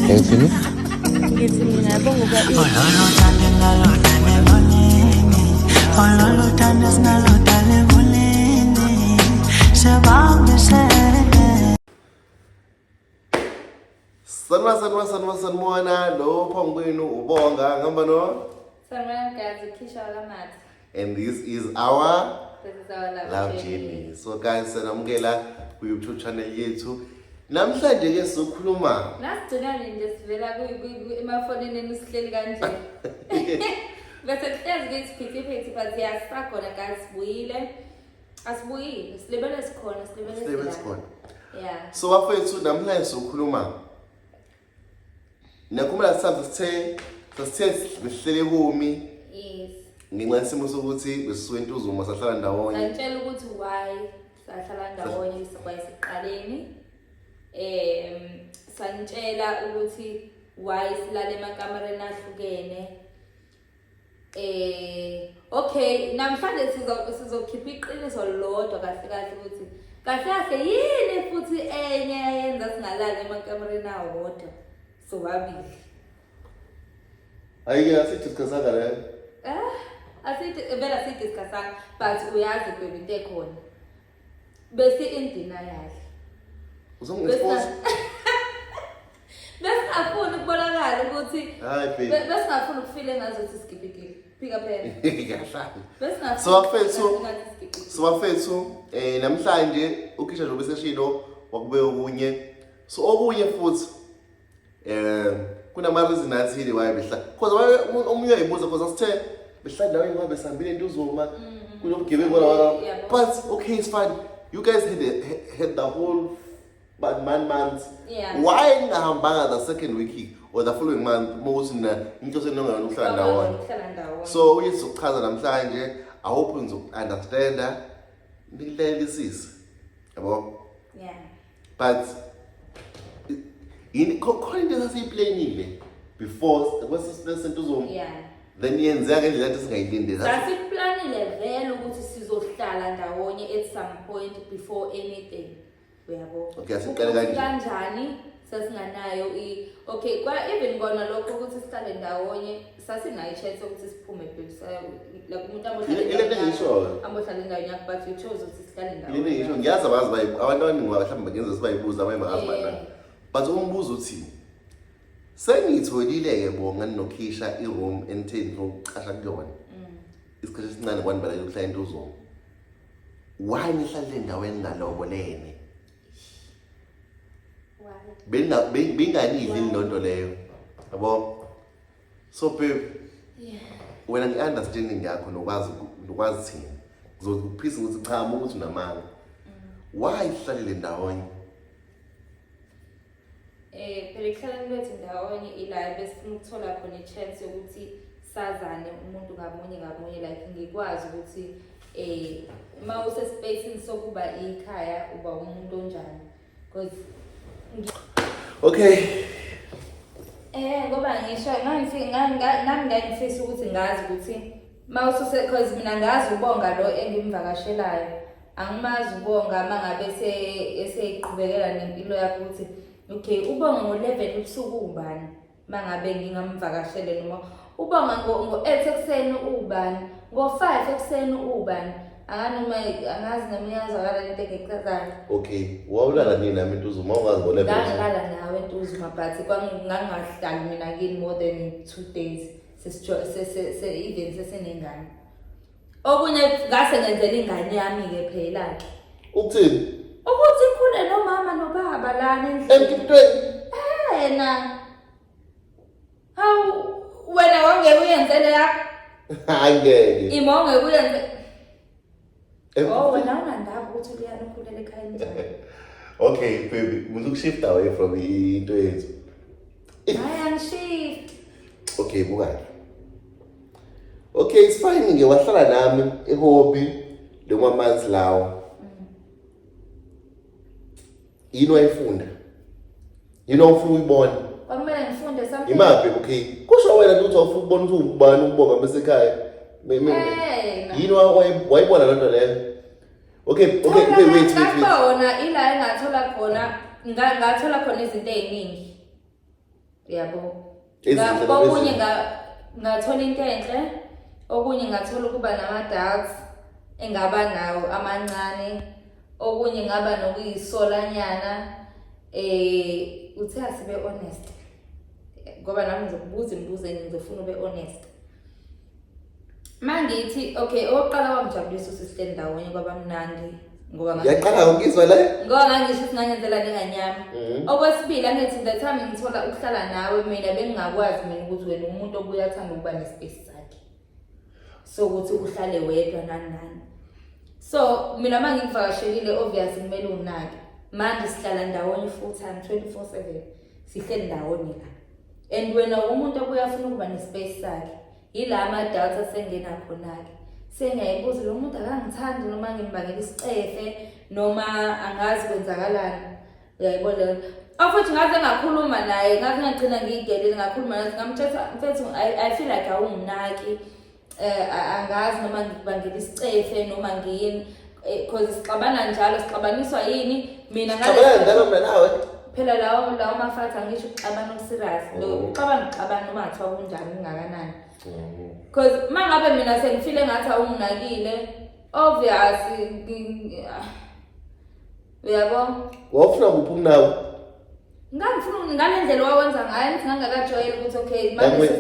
Engithini? Ngithi mina yabo ngoba Sanibona lo phambi kwenu ubonga ngihamba no. Sanibona guys, Kisha Lamat. And this is our This is our love journey. So guys, sanamukela ku YouTube channel yethu. Namhlanje ke sizokhuluma. Nasigcina nje sivela emafonini nisihleli kanje. Bese kuhlezi ke isiphithiphithi but siyasakhona guys sibuyile. Asibuyile, silibele sikhona. Yeah. So bafethu namhlanje sizokhuluma. Nakhumula sithe sihlele kumi. Yes. Nginxa isimo sokuthi besisuke entuzuma sahlala ndawonye. Ngitshela ukuthi why sahlala ndawonye siqaleni. Sanitshela ukuthi why silale emakamereni ahlukene. Okay, namhlanje sizokhipha iqiniso lodwa kahle ukuthi kahle yini futhi enye yenza singalali emakamereni awodwa sobabili. Ayike asidiscussanga le. Vela sidiscussanga but uyazi baby into ekhona. Bese in denial. Uzongexpose. Besingafuni ukubonakala ukuthi hayi baby. Besingafuni ukufeel engazothi sigibikile. Phika phela. Kahlali. So bafethu namhlanje ukhisha nje beseshilo wakube okunye. So okunye futhi kunama reason athile why behla. Because omunye uyibuza because asithe behla ndawo ngoba besambile entuzuma kunobugebengu la. But okay, it's fine. You guys had the whole but months. Yeah. Why ngahambanga the second week or the following month most na into senonga ukuhlala ndawonye. So uyizochaza namhlanje I hope understand nilelisise. Yabo? Yeah. But in khona sasiyiplanile before kwesentuzuma. Yeah. Then yenzeka ngendlela ethi singayilindele. Sasiplanile vele ukuthi sizohlala ndawonye at some point before anything. Uyabo. Okay, asiqale kanjani sasinganayo okay kwa even kona lokho ukuthi sihlale ndawonye sasinayo chance ukuthi siphume phela la kumuntu ambohlala ndawonye but you chose ukuthi sihlale ndawonye. Ile ngisho ngiyazi abazi bayi abantu abaningi mhlawumbe ngenza sibayibuza abayingazi bani. But umbuzo uthi sengitholile ke bonga nokhisha iroom entheni ngoqasha kuyona. Isikhathi esincane kwanibala ukuhlala entuzoma. Why nihlale endaweni ngalobolene? Benganidli lonto leyo. Yabo. So babe. Yeah. Wena ngiunderstanding yakho nokwazi thina. Ngizokuphisa ukuthi cha ukuthi unamanga. Why ihlalele ndawonye? Phela ihlala lethu ndawonye ila besifuna ukuthola khona ichance yokuthi sazane umuntu ngamunye like ngikwazi ukuthi uma usespacing sokuba ikhaya uba umuntu onjani because okay. Ngoba ngisho nami ngangifisa ukuthi ngazi ukuthi mawususe because mina ngazi ubonga lo engimvakashelayo angimazi ubonga mangabe eseyiqhubekela nempilo yakhe ukuthi okay ubonga ngo11 ubusuku ubani mangabe ngingamvakashele noma ubonga ngo8 ekseni ubani ngo5 ekseni ubani anganoma angazi namiyazakala into engekazana. Okay wawulala nini nami entuzuma ungazi ngo11 ngilala nawe entuzuma but kwangingahlali mina kini more than 2 days even sesenengane okunye ngase ngenzela ingane yami ke phela ke ukuthini ukuthi ikhule nomama nobaba lana endlini emntweni hawu wena wangeke uyenzele yakho angeke imonge uyenze wena unandaba ukuthi uyana ukhulele ekhaya njani. Okay baby muzokushift away from into yethu hayi angishift. Okay buka. Okay it's fine nge wahlala nami ehobby loma months lawo. Yini wayifunda? Yini ufuna uyibona? Kwamele ngifunde something. Imaphi okay. Kusho wena ukuthi ufuna ukubona ukuthi ubani ukubonga bese ekhaya. Yini wayibona lento leyo? Okay wait. Ngabona ila engathola khona ngathola khona izinto eziningi. Yabo. Ezinhle Okunye ngathola into enhle, okunye ngathola ukuba nama-doubts engaba nawo amancane, okunye ngaba nokuyisolanyana, uthe asibe honest. Ngoba nami ngizokubuza imibuzo ngizofuna ube honest. Mangithi okay, oqala wangijabulisa usihleli ndawonye kwaba mnandi ngoba ngiyaqala ngizwa la ngoba ngisho singangenzela ninganyama. Okwesibili angithi the time ngithola ukuhlala nawe mina bengingakwazi mina ukuthi wena umuntu obuya athanda ukuba nespace sakhe. So ukuthi uhlale wedwa nani. So mina mangikuvakashelile obviously kumele unake. Manje sihlala ndawonye full time 24/7 sihleli ndawonye la. And wena umuntu obuya afuna ukuba nespace sakhe. Ila ama-doubts asengena khona-ke. Sengiyayibuza lo muntu akangithandi noma ngimbangela isicefe noma angazi kwenzakalani. Uyayibona. Afuthi ngaze ngakhuluma naye, ngaze ngagcina ngiyidelele ngakhuluma naye ngamthetha mfethu I feel like awunginaki. Angazi noma ngikubangela isicefe noma ngiyini because sixabana njalo sixabaniswa yini mina ngale njalo mina nawe phela lawo mafatha ngisho ukuxabana okuserious lo uxabana noma athiwa kunjani ngakanani. Because mangabe mina sengifile ngathi awunginakile obviously uyabo wafuna kuphi kunawe ngangifuna ngalendlela wawenza ngayo ngithi ngangakajwayeli ukuthi okay manje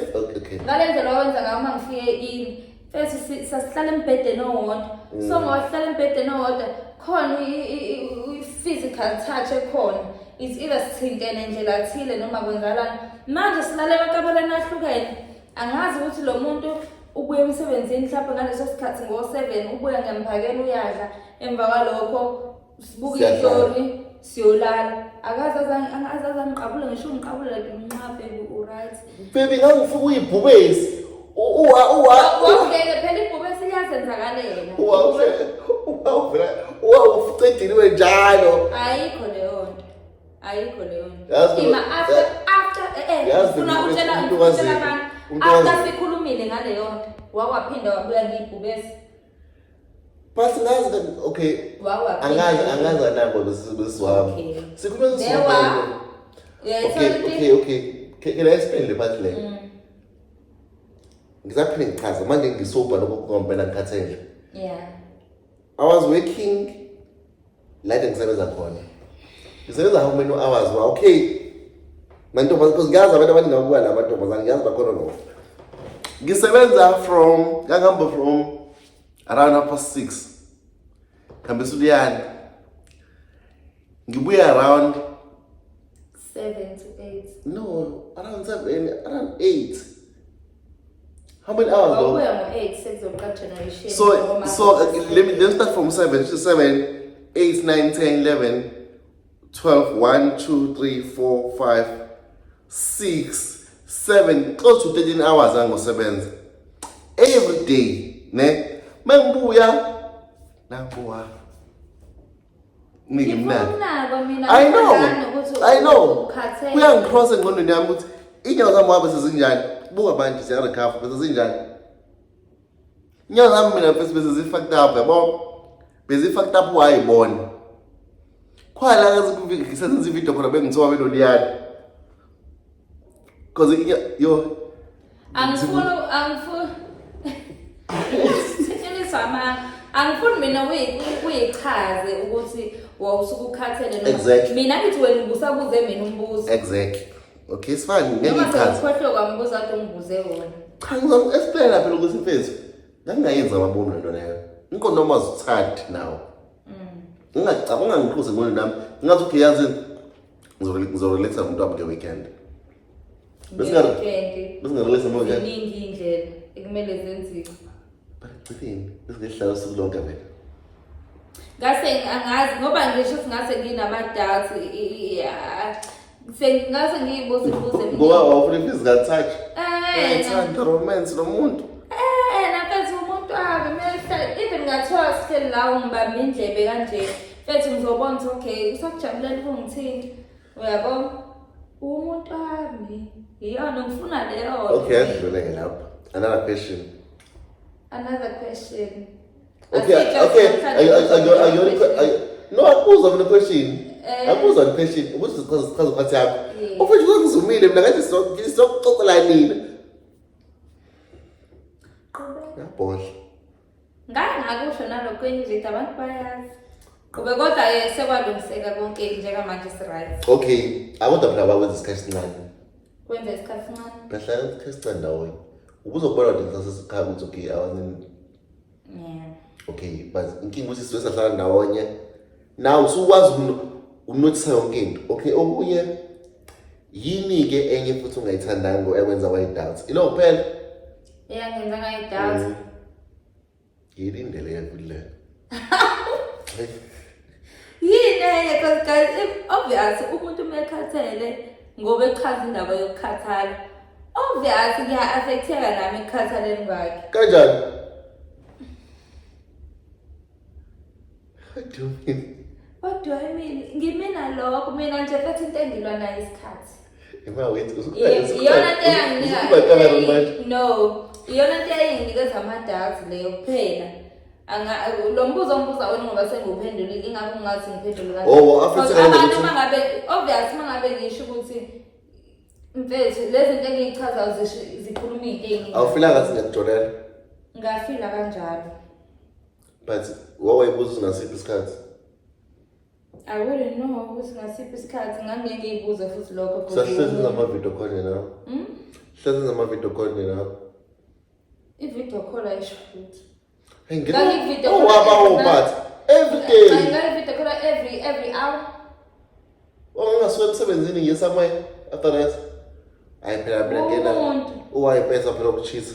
ngalendlela wawenza ngayo mangifike ini first sasihlala embhedeni owodwa so ngowahlala embhedeni owodwa khona i-physical touch ekhona is either sithintene ndlela ethile noma kwenzakalani manje silale emakabaleni ahlukene angazi ukuthi lo muntu ubuye emsebenzini mhlawumbe ngaleso sikhathi ngo-7 ubuye ngemphakela uyadla emva kwalokho sibuka istory siyolala akaze angiqabule ngisho ngiqabule like nqabe u-right baby ngangifuna uyibhubesi wawungeke phela ibhubesi liyazenzakalela ufucediliwe njalo ayikho leyo nto ima after ufuna utshela abantu after sikhulumile ngaleyo nto wakwaphinda wabuya ngiyibhubesi basi ngazi okay angazi anabo besiwami sikhuluma okay can I explain le part le ngizaphinde ngichaze manje ngisoba lokho kungompela ngikhathele I was working la ngisebenza khona ngisebenza how many hours okay mantombazana because ngazi abantu abaningabuka la mantombazana ngiyazi bakhona no ngisebenza ngangihamba from around 6 khambisa uliyani ngibuya around 7 to 8 no around 7 around 8 how many hours though? We are 8 6 of that generation so let me start from 7 to 7 8 9 10 11 12 1 2 3 4 5 6 7 close to 13 hours angosebenza every day ne mangibuya nangibuya ngimnandi I know kuyangicross engqondweni yami ukuthi inyawo zami wabe sezinjani buka manje siya recover bese zinjani inyawo zami mina bese zi-fucked up yabo bezi-fucked up wayibona khwala ngisenza ivideo khona bengithiwa beloliyani because yo angifuni mina uyichaze ukuthi wawusuke ukhathele exactly. Mina ngithi wena ubusabuze mina umbuzo exactly okay it's fine ngeke ngichaze ngikhohlwe kwambuza ukuthi ungibuze wona cha ngizom-explain lapha ukuthi mfethu ngangingayenza amabomu lento leyo inkondo noma zithandi nawo ngingacabanga ngikhuze ngone nami ngathi okay yazi ngizorelaxa umuntu wami nge-weekend bese ngarelaxa mo weekend iningi indlela ekumele zenziwe within bese ngehlala usuku lonke vele ngase angazi ngoba ngisho singase nginama-doubts ngase ngiyibuze ngoba wawufuna i-physical touch thanda romance nomuntu nafethi umuntu even ngathiwa sihleli la ungibamba indlebe kanje fethi ngizobona ukuthi okay usakujabulela ukungithinta uyabona umuntu wami iyona ngifuna leyo okay adluleke lapho another question okay no akubuza mina question Abuza question, ubuzichaza phathi yakho. Yeah. Ufethu uzongizumile mina ngathi sizokuxoxela nini. Yabhodla. Ngakusho nalokho enye abantu bayazi. Kube kodwa sekwalungiseka konke njengamanje right. Okay, akodwa phela bakwenza isikhathi sincane. Kwenza isikhathi sincane. Bahlala isikhathi sincane ndawonye. Ubuzokubona ukuthi ngisasikhaya ukuthi okay, awani. Yeah. Okay, but inkinga ukuthi sibe sahlala ndawonye. Now usukwazi unothisa yonke into. Okay, okunye yini ke enye futhi ungayithandanga ekwenza wayidoubt. Ilo kuphela. Ngenza ngayidoubt. Yilindele yakule. Yini because guys obvious umuntu umekhathele ngoba echaza indaba yokukhathala. Obvious kuya-affecteka nami ekukhathaleni kwakhe. Kanjani? What do you mean? What do I mean? Ngimina lokho mina nje futhi into engilwa nayo isikhathi. Ima wethu Iyona nto eyanginika. No, iyona nto eyanginika ama-doubts leyo kuphela. Lo mbuzo ombuza wena ngoba senguphendulile ingakho ngathi ngiphendule kanjani. Oh, after abantu mangabe obvious mangabe ngisho ukuthi mfethu lezi zinto engichazayo zikhuluma into eziningi. Awufila ngathi ngiyakujolela? Ngafila kanjalo. But wawayibuza ngasiphi isikhathi? I wouldn't know ukuthi ngasiphi isikhathi ngangeke ngiyibuze futhi lokho. Sahlezi ngama-video call nina. Hlezi ngama-video call nina. I-video call ayisho futhi. But every day. Ngale-video call every hour. Ungasuka emsebenzini ngiye somewhere after that. Hayi phela mina ngena. Uwayipesa phela ukuchisa.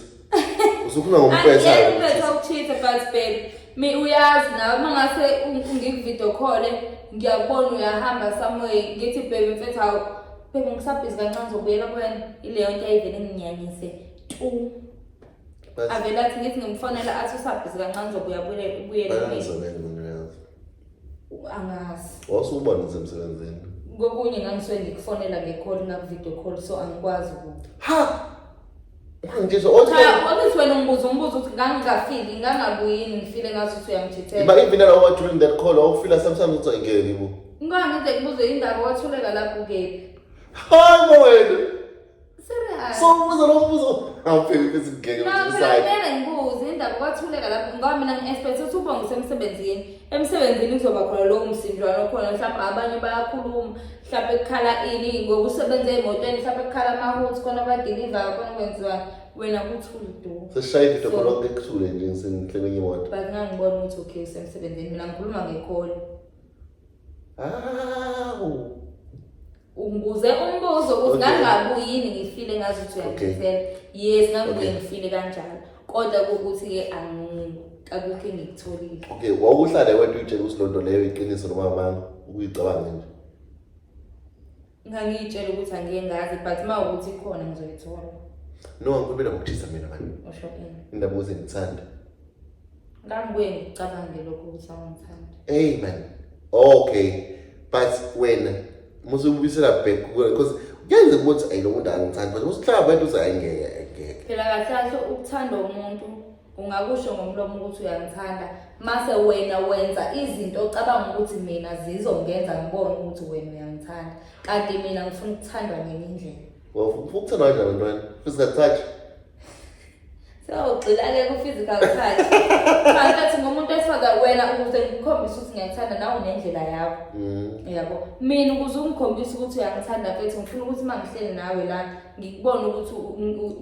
Usufuna ngompesa. Angiyiphetha ukuchisa but babe. Mi uyazi nawe mangase ngikuvideo call ngiyabona uyahamba somewhere ngithi babe mfethu awu babe ngisabhizi kancane ngizobuyela kuwena ileyo nto ayivele nginyanyise tu. Avela athi ngithi ngimfonela athi usabhizi kancane ngizobuyela angazi. Wasubona emsebenzini. Kokunye ngangiswe ngikufonela ngecall ngaku-video call so angikwazi ukuthi. Ha! Ngisho Ukuthi wena umbuzo ukuthi ngangingafili ngangabuyini ngifile ngathi uthi uyangithethela. But even now during that call awufila sometimes uthi ngeke ngibo. Ngize kubuze indaba wathuleka lapho kephi. Hayi wena. Serious. So ubuza lo mbuzo. Awufika ukuthi ngeke usayini. Mina ngibuza indaba wathuleka lapho ngoba mina ngi-expect ukuthi uba ngisemsebenzini. Emsebenzini kuzoba khona lo msindlwana khona mhlawumbe abanye bayakhuluma mhlawumbe ekukhala ini ngokusebenza emotweni mhlawumbe ekukhala ama-hoots khona abadeliver khona kwenziwa wena kuthule do. Seshaye video call lonke kuthule nje ngisenhlelo ngemoto. But ngangibona ukuthi okay usemsebenzini mina ngikhuluma ngecall. Ungibuze umbuzo ukuthi ngangabuyini ngifile ngazi ukuthi uyangithethela. Yes ngangibuye ngifile kanjalo. Kodwa ukuthi ke akukho engikutholile. Okay, wawuhlala wena uyitshela ukuthi lonto leyo iqiniso noma mama ukuyicabanga nje. Ngangiyitshela ukuthi angeke ngazi but mawukuthi ikhona ngizoyithola. No ngikubela ngokuthisa mina manje. Usho ini? Indaba uzengithanda. Ngangibuye ngicabange lokho ukuthi awangithanda. Hey man. Okay. But when musubuyisela back because kuyenza ukuthi ayilo muntu angithanda but usihlala abantu uzayingeke. Phela kahle ukuthanda umuntu ungakusho ngomlomo ukuthi uyangithanda mase wena wenza izinto ocabanga ukuthi mina zizongenza ngibone ukuthi wena uyangithanda kanti mina ngifuna ukuthandwa ngenye indlela. Ukuthandwa kanjani bantwana? Physical touch. So ugxilale ku physical touch. Kanti ngomuntu esifaka wena ukuze ngikhombise ukuthi ngiyakuthanda nawe unendlela yakho. Yabo. Mina ukuze ungikhombise ukuthi uyangithanda mfethu ngifuna ukuthi mangihleli nawe la ngikubona ukuthi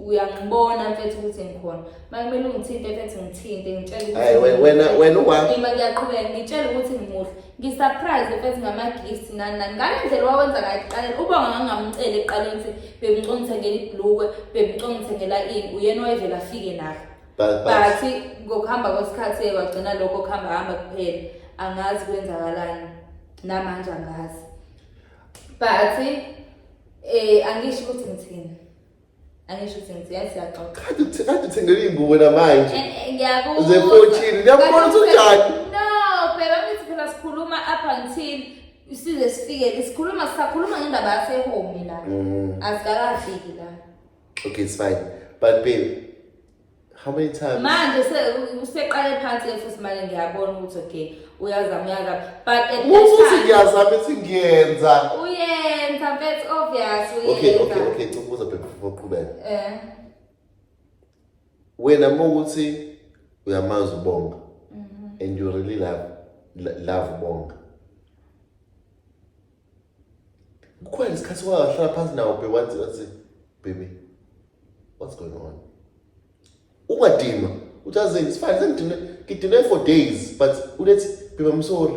uyangibona mfethu ukuthi ngikhona. Makumele ungithinte mfethu ngithinte ngitshela ukuthi hayi wena uwa. Ima ngiyaqhubeka ngitshela ukuthi ngimuhle. Ngisurprise mfethu ngama-gifts nani ngalendlela wawenza ngathi qale ubonga ngangamcela eqaleni ukuthi bebengicongithengela ibhlukwe bebengicongithengela ini uyena wayevela afike nakho. But ngokuhamba kwesikhathi wagcina lokho kuhamba kuphela angazi kwenzakalani namanje angazi. But angisho ukuthi ngithini. Angisho ukuthi ngithini siyaxoxa. Kade uthengela ingubo namanje. Ngiyakubuza. Ze-14 ngiyabona unjani? No, phela ngithi phela sikhuluma up until size sifike sisakhuluma ngendaba yasehome la. Asikakafiki la. Okay, it's fine. But babe, How many times? Manje useqale phansi futhi manje ngiyabona ukuthi okay uyazama but at that time ngiyazama ukuthi ngiyenza uyenza that's obvious okay ubuza before uqhubeka wena mawuthi uyamazi ubonga and you really love ubonga kukhona isikhathi wahlala phansi nawo wathi baby what's going on ungadima uthi it's fine ngidine for days but ulethi baby I'm sorry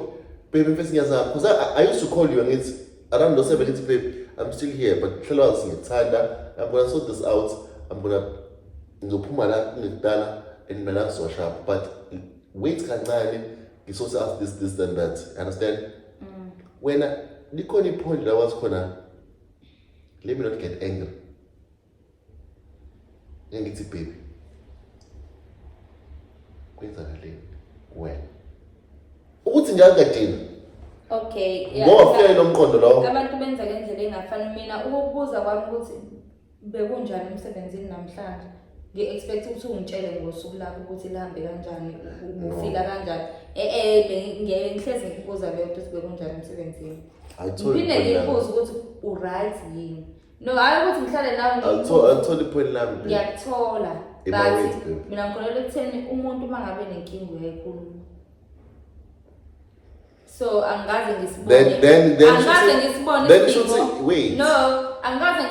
baby mfethu ngiyazama because I used to call you and it's around those 7 baby I'm still here but hlelo ngithanda I'm gonna sort this out I'm gonna ngizophuma la ngidala and mina sharp but wait kancane ngisose ask this and that understand wena likhona ipoint la was khona let me not get angry ngithi baby kwenzakaleni wena ukuthi ngiyagadina okay ngoba ufike nomqondo lawo abantu benza ngendlela engafani mina ukubuza kwami ukuthi bekunjani emsebenzini namhlanje ngi-expect ukuthi ungitshele ngosuku lakho ukuthi lihambe kanjani ufika kanjani ngihlezi ngikubuza leyo ukuthi bekunjani emsebenzini ngiphinda ngibuza ukuthi u-right yini no hayi ukuthi ngihlale nawe I'll point lami ngiyakuthola but mina ngikholelwa ekutheni umuntu uma ngabe nenkinga uyayikhuluma so angaze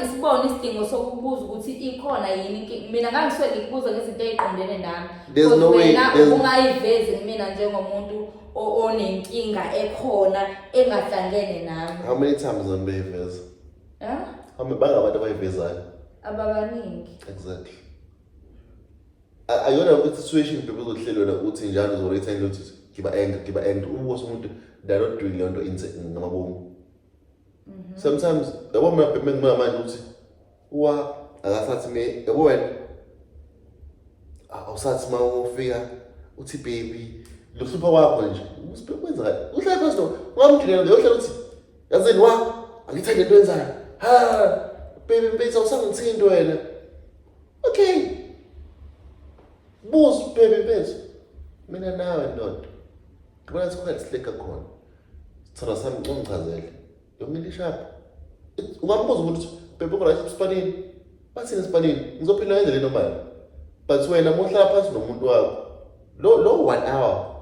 ngisibone isidingo sokubuza ukuthi ikhona yini mina ngangiswele ngikubuza ngezinto eziqondene nami wena ungayivezi mina njengomuntu onenkinga ekhona engahlangene nami. How many times on bayiveza? How many bangabantu abayivezayo? Ababaningi. Exactly. Ayona ukuthi situation people uhlelo la uthi njalo uzorate and ukuthi kiba angry ubose umuntu they're not doing lento ngamabomu. Sometimes yabo mina bemengima manje ukuthi wa akasathi me yabo wena awusathi mawufika uthi baby luhlupha wakho nje usibekwenza uhlala phansi no ngamdinela uyohlala uthi yazini wa angithandi into enzayo ha baby mfethu awusangithindi wena okay boss baby mfethu mina nawe ndoda ngibona sikho sihleka khona sithanda sami ngichazele yomini sharp ungambuza ukuthi baby ngora ispanini bathini ispanini ngizophinda ngendlela normal but wena mohlala phansi nomuntu wakho lo 1 hour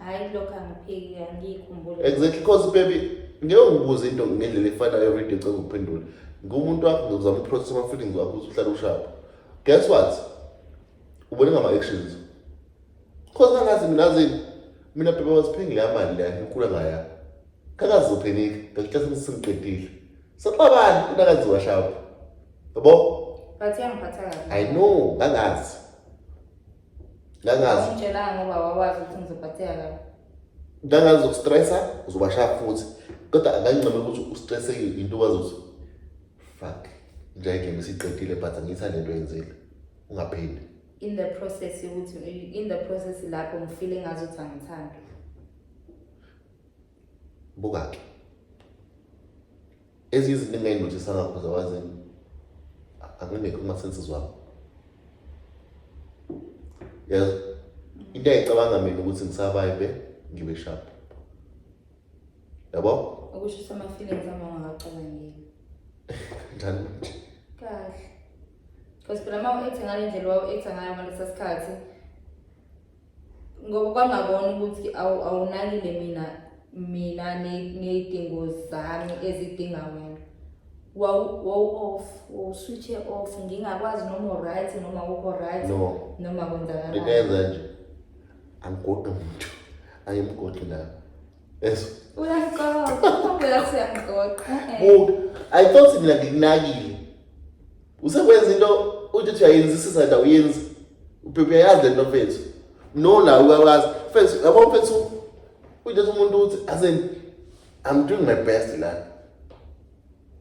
hayi lokho angiphiki angikhumbule exactly because baby ngeke ngibuze into ngendlela efanayo every day cela ukuphendula ngumuntu wakho ngizama ukuprocess ama feelings wakho uhlala usharp guess what ubone ngama actions because angazi mina baby wasiphengi la mali la ngikula ngaya kakazophenika ngicela sengiqedile saqabani kunakaziwa sharp yabo but yangiphatha kabi I know ngangazi ngitshela ngoba wawazi ukuthi ngizophatheka kabi ngangazi ukustressa uzoba sharp futhi kodwa angancama ukuthi ustresse into wazi ukuthi fuck nje game isiqedile but angithanda into yenzile ungapheli in the process lapho ngifeel engazuthi angithanda buka ezizinto engayinothisa ngakho zawazi angingekho kuma senses wakho yes into ayicabanga mina ukuthi ngisabayibe ngibe sharp yabo ukusho ama feelings ami angacabangeli njani kahle because phela uma uethe ngale ndlela waethe ngayo ngalesa sikhathi ngoba kwangabona ukuthi awunakile mina nezidingo zami ezidinga wena wow switch off ngingakwazi noma right noma ukho right noma kwenzakala ndenza nje angigodi umuntu ayimgodi la eso uyaqoqa uyasiyaqoqa I thought mina ngikunakile usekwenza into uthi uyayenzisisa la uyenza uphephe yazi lento mfethu no la uyawazi mfethu yabo mfethu uthi umuntu uthi azen I'm doing my best la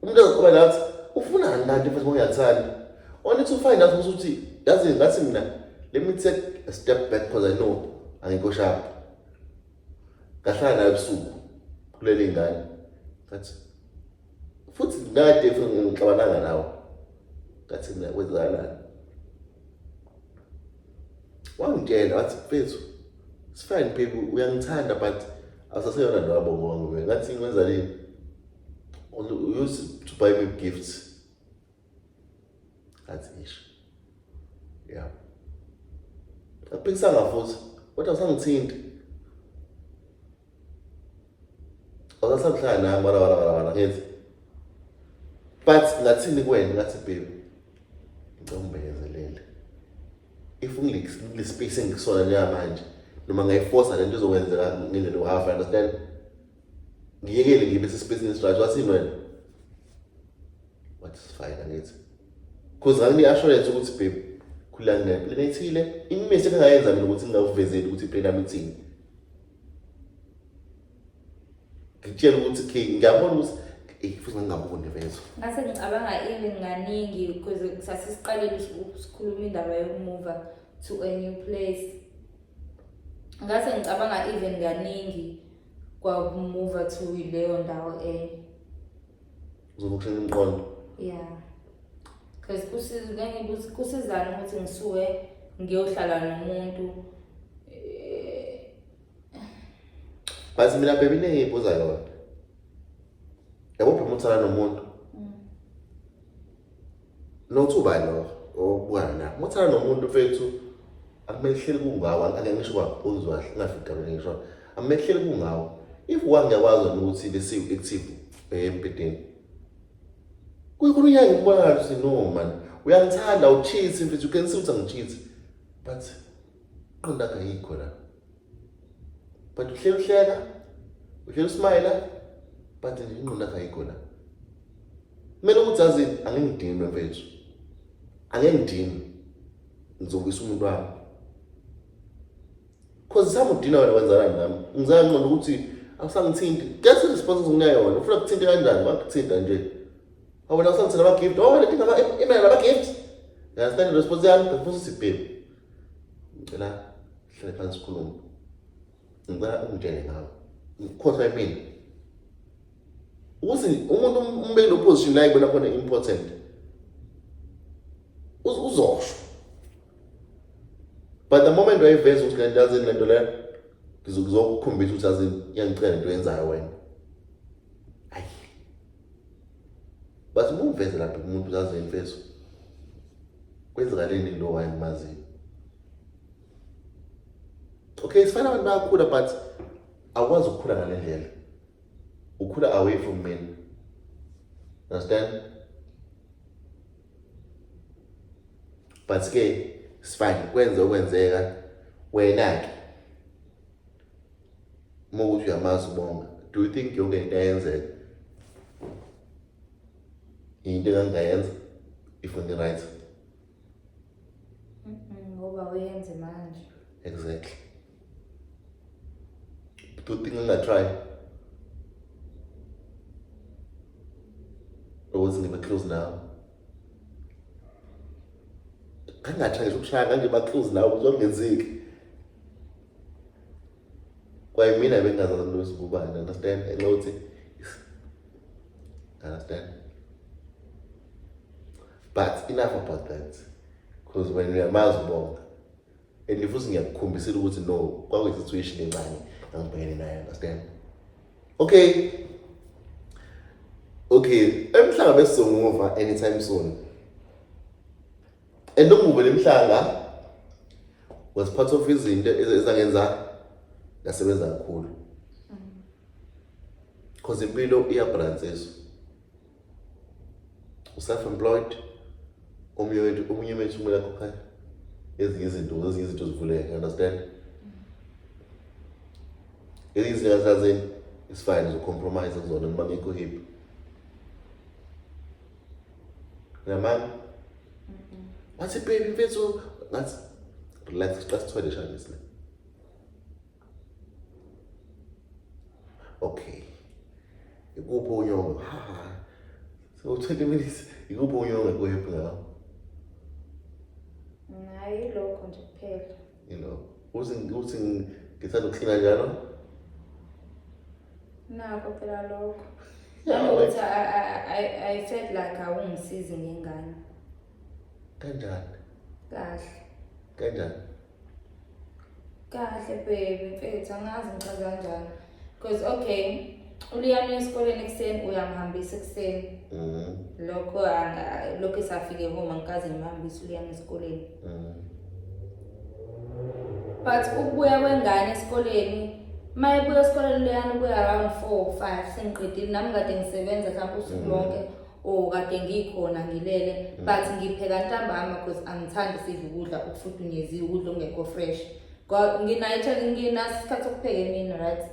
umuntu azokuba la ufuna ngani mfethu ngoyathanda only to find out ukuthi yazi ngathi mina let me take a step back because I know angikho sharp kahlala nayo ebusuku kulele ingane ngathi futhi ngade ngixabananga nawe ngathi mina wenzakalani wangitshela wathi mfethu it's fine baby uyangithanda but awusaseyona ndo wabonga wangu ngathi ngwenza lini you used to buy me gifts athi ngisho yeah aphikisanga futhi kodwa usangithinta awusahlala nami wala ngithi but ngathini kuwena ngathi baby ngicombezelele if ungile-space engikusona njengamanje noma ngayiforsa lento izokwenzeka ngendlela uhalf understand ngiyekele ngibe sespace strike wathini wena what is fine angithi cause ngani-assurance ukuthi babe khulani plan ethile imisi engingayenza mina ukuthi ngingakuvezeli ukuthi plan yami ithini ngitshela ukuthi ngiyabona ukuthi futhi ngingaboni vezo ngase ngicabanga even nganingi because sasisiqalile sikhuluma indaba yokumuva to a new place. Ngase ngicabanga even kaningi kwakumuva to leyo ndawo enye. Uzokushela umqondo. Yeah. Because kusizana ukuthi ngisuke ngiyohlala nomuntu. Basi mina baby neyibuza yona. Yabo phela uthana nomuntu. Nothuba lo obukana na. Muthana nomuntu mfethu akumehleli kungawo ake ngisho kwapuzwa ngafika ngisho. Amehleli kungawo. If wangiyakwazi ukuthi bese active empedeni. Kuyikhulunyanga ngibona ukuthi no man. Uyangithanda ucheat mfethu you can see ukuthi ngicheat. But qonda kayikho la. But uhleka, usmile, but ingqondo ayikho la. Kumele ukuthi azi angengidini mfethu. Angengidini. Ngizokisa umuntu wami. Cause samudina wena wenzana nami. Ngizama ngqondo ukuthi awusangithinti. Guess response nginayo yona. Ufuna ukuthinta kanjani? Bakuthinta nje. Awona usangithina ama gift. Oh, lethi ngaba email ama gift. You understand the response yami? Ngifuna babe. Ngicela hlale phansi sikhulume. Ngicela ungitshele ngawo. Khohlwa mina. Uthi umuntu umbeke lo position la ibona khona important. Uzosho. But the moment wayiveza ukuthi lento yazini lento le ngizokukhombisa ukuthi yazini iyangicela into yenzayo wena. Hayi. But umuveze lapha umuntu yazini mfethu. Kwenzakaleni lo wayengimaziyo. Okay, it's fine abantu bayakhula but akwazi ukukhula ngale ndlela. Ukhula away from men. Understand? But ke it's fine kwenza okwenzeka wena ke. Mokuthi uyamazi ubonga. Do you think yonke into ayenzeka? Into engayenza if on the right. Ngoba uyenze manje. Exactly. Do you think I'm gonna try? Or was it close now? Kangatry ukushaya kanje ba close now kuzongenzeki. Kwaye mina bengazazi lo sikubani, understand? Elothi. Understand? But enough about that. Because when we are mazibonga and if ngiyakukhombisela ukuthi no kwakuyi situation encane angibhekene nayo, understand? Okay, emhlanga besizonguva anytime soon. And umuva lemhlanga was part of izinto ezangenza ngasebenza kakhulu. Because impilo iyabalanceso. Self-employed, omunye wethu kumele akhokhe ezinye izinto zivuleke, understand? Ezinye izinto zazini it's fine uzocompromise kuzona noma ngikho hip. Yamani? Wathi baby mfethu ngathi relax just try the chance. Okay. Ikupho unyongo. So 20 minutes ikupho unyongo kuhip ngawo. Hayi lokho nje kuphela. You know, uthi ngithanda ukuhlina njalo? Nakho phela lokho. Nanokuthi I felt like awungisizi ngengane. Kanjani? Kahle. Kanjani? Kahle baby, mfethu angazi ngichaza kanjani. Because okay, uLiyani esikoleni ekuseni uyamhambisa ekuseni. Lokho esafike home angikaze ngimhambise uLiyani esikoleni. But ukubuya kwengane esikoleni, mayebuya esikoleni uLiyani ubuya around 4 or 5 sengiqedile nami kade ngisebenza mhlawumbe usuku lonke. Kade ngikhona ngilele but ngipheka ntambama because angithandi sidla ukudla okufudunyeziwe ukudla ongekho fresh. Nginasikhathi sokupheka mina right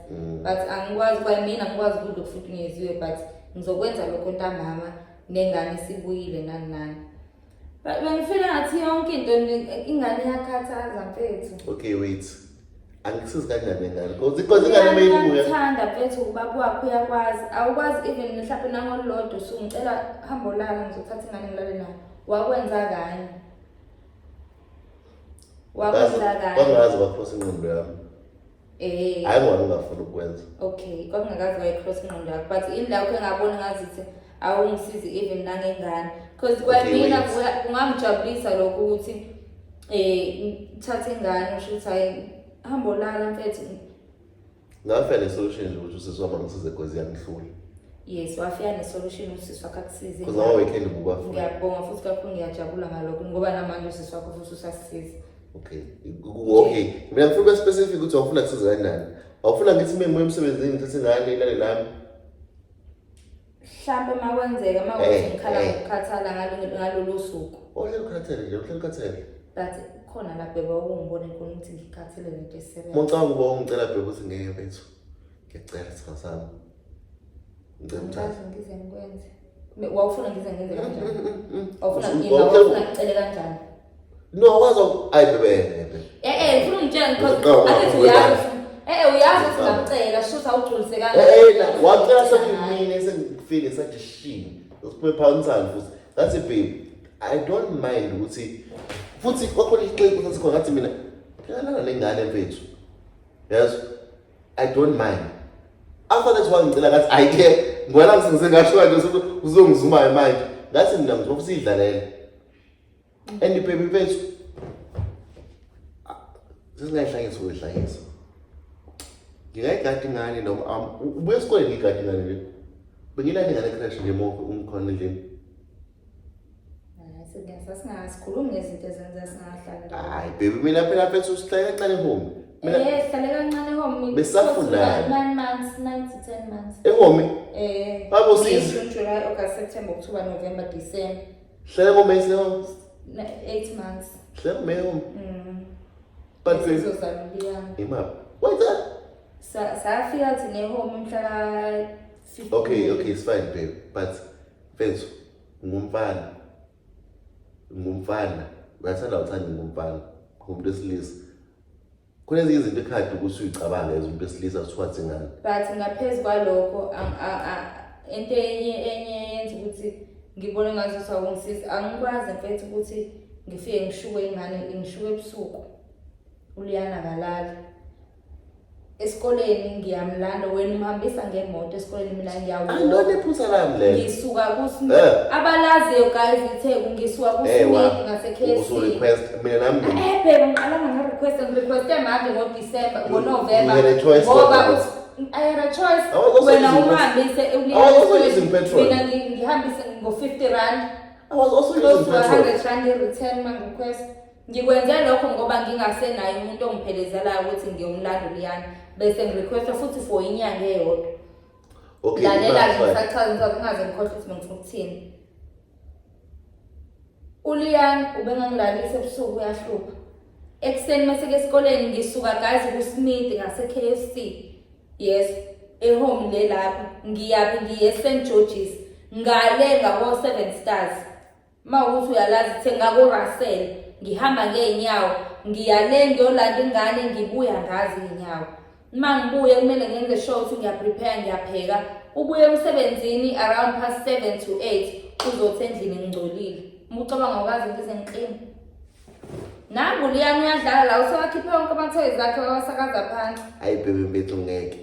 but angikwazi kwa mina ngikwazi ukudla okufudunyeziwe but ngizokwenza lokho ntambama nengane sibuyile nani. But bengifela ngathi yonke into ingane iyakhathaza mfethu. Okay wait. Angisizi kanjani ngane because ingane mayibuya ngithanda mfethu ubaba wakho uyakwazi awukwazi even mhlawumbe nangolodwa usungicela hamba olala ngizothatha ingane ngilale nayo wakwenza kanye kwangazi baphosa ingqondo yami hayi ngona ungafuna ukwenza okay kwakungakazi wayicross ingqondo yakho but indlela engabona ngazithi awungisizi even nangengane because kwamina kungangijabulisa lokho ukuthi thatha ingane usho ukuthi hayi hamba olala mfethu. Ngafika nesolution nje ukuthi usisi wami ngisize cause yangihlula. Yes, wafika nesolution usisi wakho akusize. Cause nawe weekend ubukwafu. Ngiyabonga futhi kakhulu ngiyajabula ngalokho ngoba namanje usisi wakho futhi usasisiza. Okay. Okay. Mina ngifuna specific ukuthi awufuna kusiza kanjani. Awufuna ngithi memo emsebenzini ngithathe ingane ilale nami. Mhlambe makwenzeka mawuthi ngikhala ngokukhathala ngalolu suku. Ohle ukhathele nje, ohle ukhathele. But khona la bhebe ungibone khona ukuthi ngikhathele lento eserious. Mongicanga ukuba ungicela bhebe ukuthi ngeke bethu. Ngiyacela sikasami. Ngicela ngize ngikwenze. Wawufuna ngize ngenze kanjani? Awufuna ngicele kanjani? No, wazo ayi bhebe. Ngifuna ungitshela because athi uyazi. Uyazi ukuthi ngicela shutha awugculise kanjani. Wacela sekuyimini sengifike sathi shini. Usiphe phansi futhi. That's it babe. I don't mind ukuthi futhi kwakhona ixhegu sathi khona ngathi mina ngiyalala lengane mfethu. Yes. I don't mind. After that wangicela ngathi ayike ngibona ngisengasho nje ukuthi uzongizuma imali. Ngathi mina ngizofuna usidlalele. And baby mfethu. Sesingayihlanganisa ukuyihlanganisa. Ngingayigada ingane noma ubuye esikoleni ngigada ingane le. Bengilani ngane crash nje umkhona endlini. Sasikhulumi ngezinto ezenza singahlala. Hayi baby mina phela mfethu sihlale kancane home. Mina sihlale kancane home. Besafunda 9 months, 9 to 10 months. Ehome? Babo sis. July, August, September, October, November, December. Hlale home iseo 8 months. Hlale home. But imap. What's that? Safika thine home mhla 15. Okay, it's fine babe. But mfethu ngumfana uyathanda uthanda ngumfana umuntu esilisa kunezinye izinto ekhadi ukuthi uyicabanga ezomuntu esilisa kuthiwa ngani but ngaphezulu kwalokho into enye yenza ukuthi ngibone ngathi awungisiza angikwazi mfethu ukuthi ngifike ngishuke ingane ngishuke ebusuku uLiyana kalala esikoleni ngiyamlanda wena umhambisa ngemoto esikoleni mina ngiyawubuka andone phutha lami le ngisuka kusini abalaziyo guys itheku ngisuka kusini ngasekhesi usu request mina nami babe ngiqala ngi-request manje ngoDecember ngoNovember ngoba I had a choice wena ungihambise mina ngihambise ngo-50 rand I was also using petrol 100 rand return my request ngikwenze lokho ngoba ngingasenayo umuntu ongiphelezelayo ukuthi ngiyomlanda uLiyani bese ngirequesta futhi for inyanga eyodwa. Okay. Lalela ngisachaza ngingaze ngikhohle ukuthi ngifuna ukuthini. uLiyani ubengangilalisa ebusuku uyahlupha. Ekseni maseke esikoleni ngisuka gazi kuSmith ngase KFC. Yes, ehome le lapha ngiyapi ngiye St George's ngale ngabo 7 stars. Mawukuthi uyalazi thenga ko Russell ngihamba ngeenyawo ngiyale ngiyolanda ingane ngibuya ngazi inyawo. Mangibuye kumele ngenze sure ukuthi ngiyaprepare ngiyapheka ubuye emsebenzini around past 7 to 8 uzothi endlini ngingcolile. Umucabanga ukazi ngize ngiqina. Nangu uLiyani uyadlala la usewakhiphe wonke amathoyi zakhe wawasakaza phansi. Hayi baby mbethu ngeke.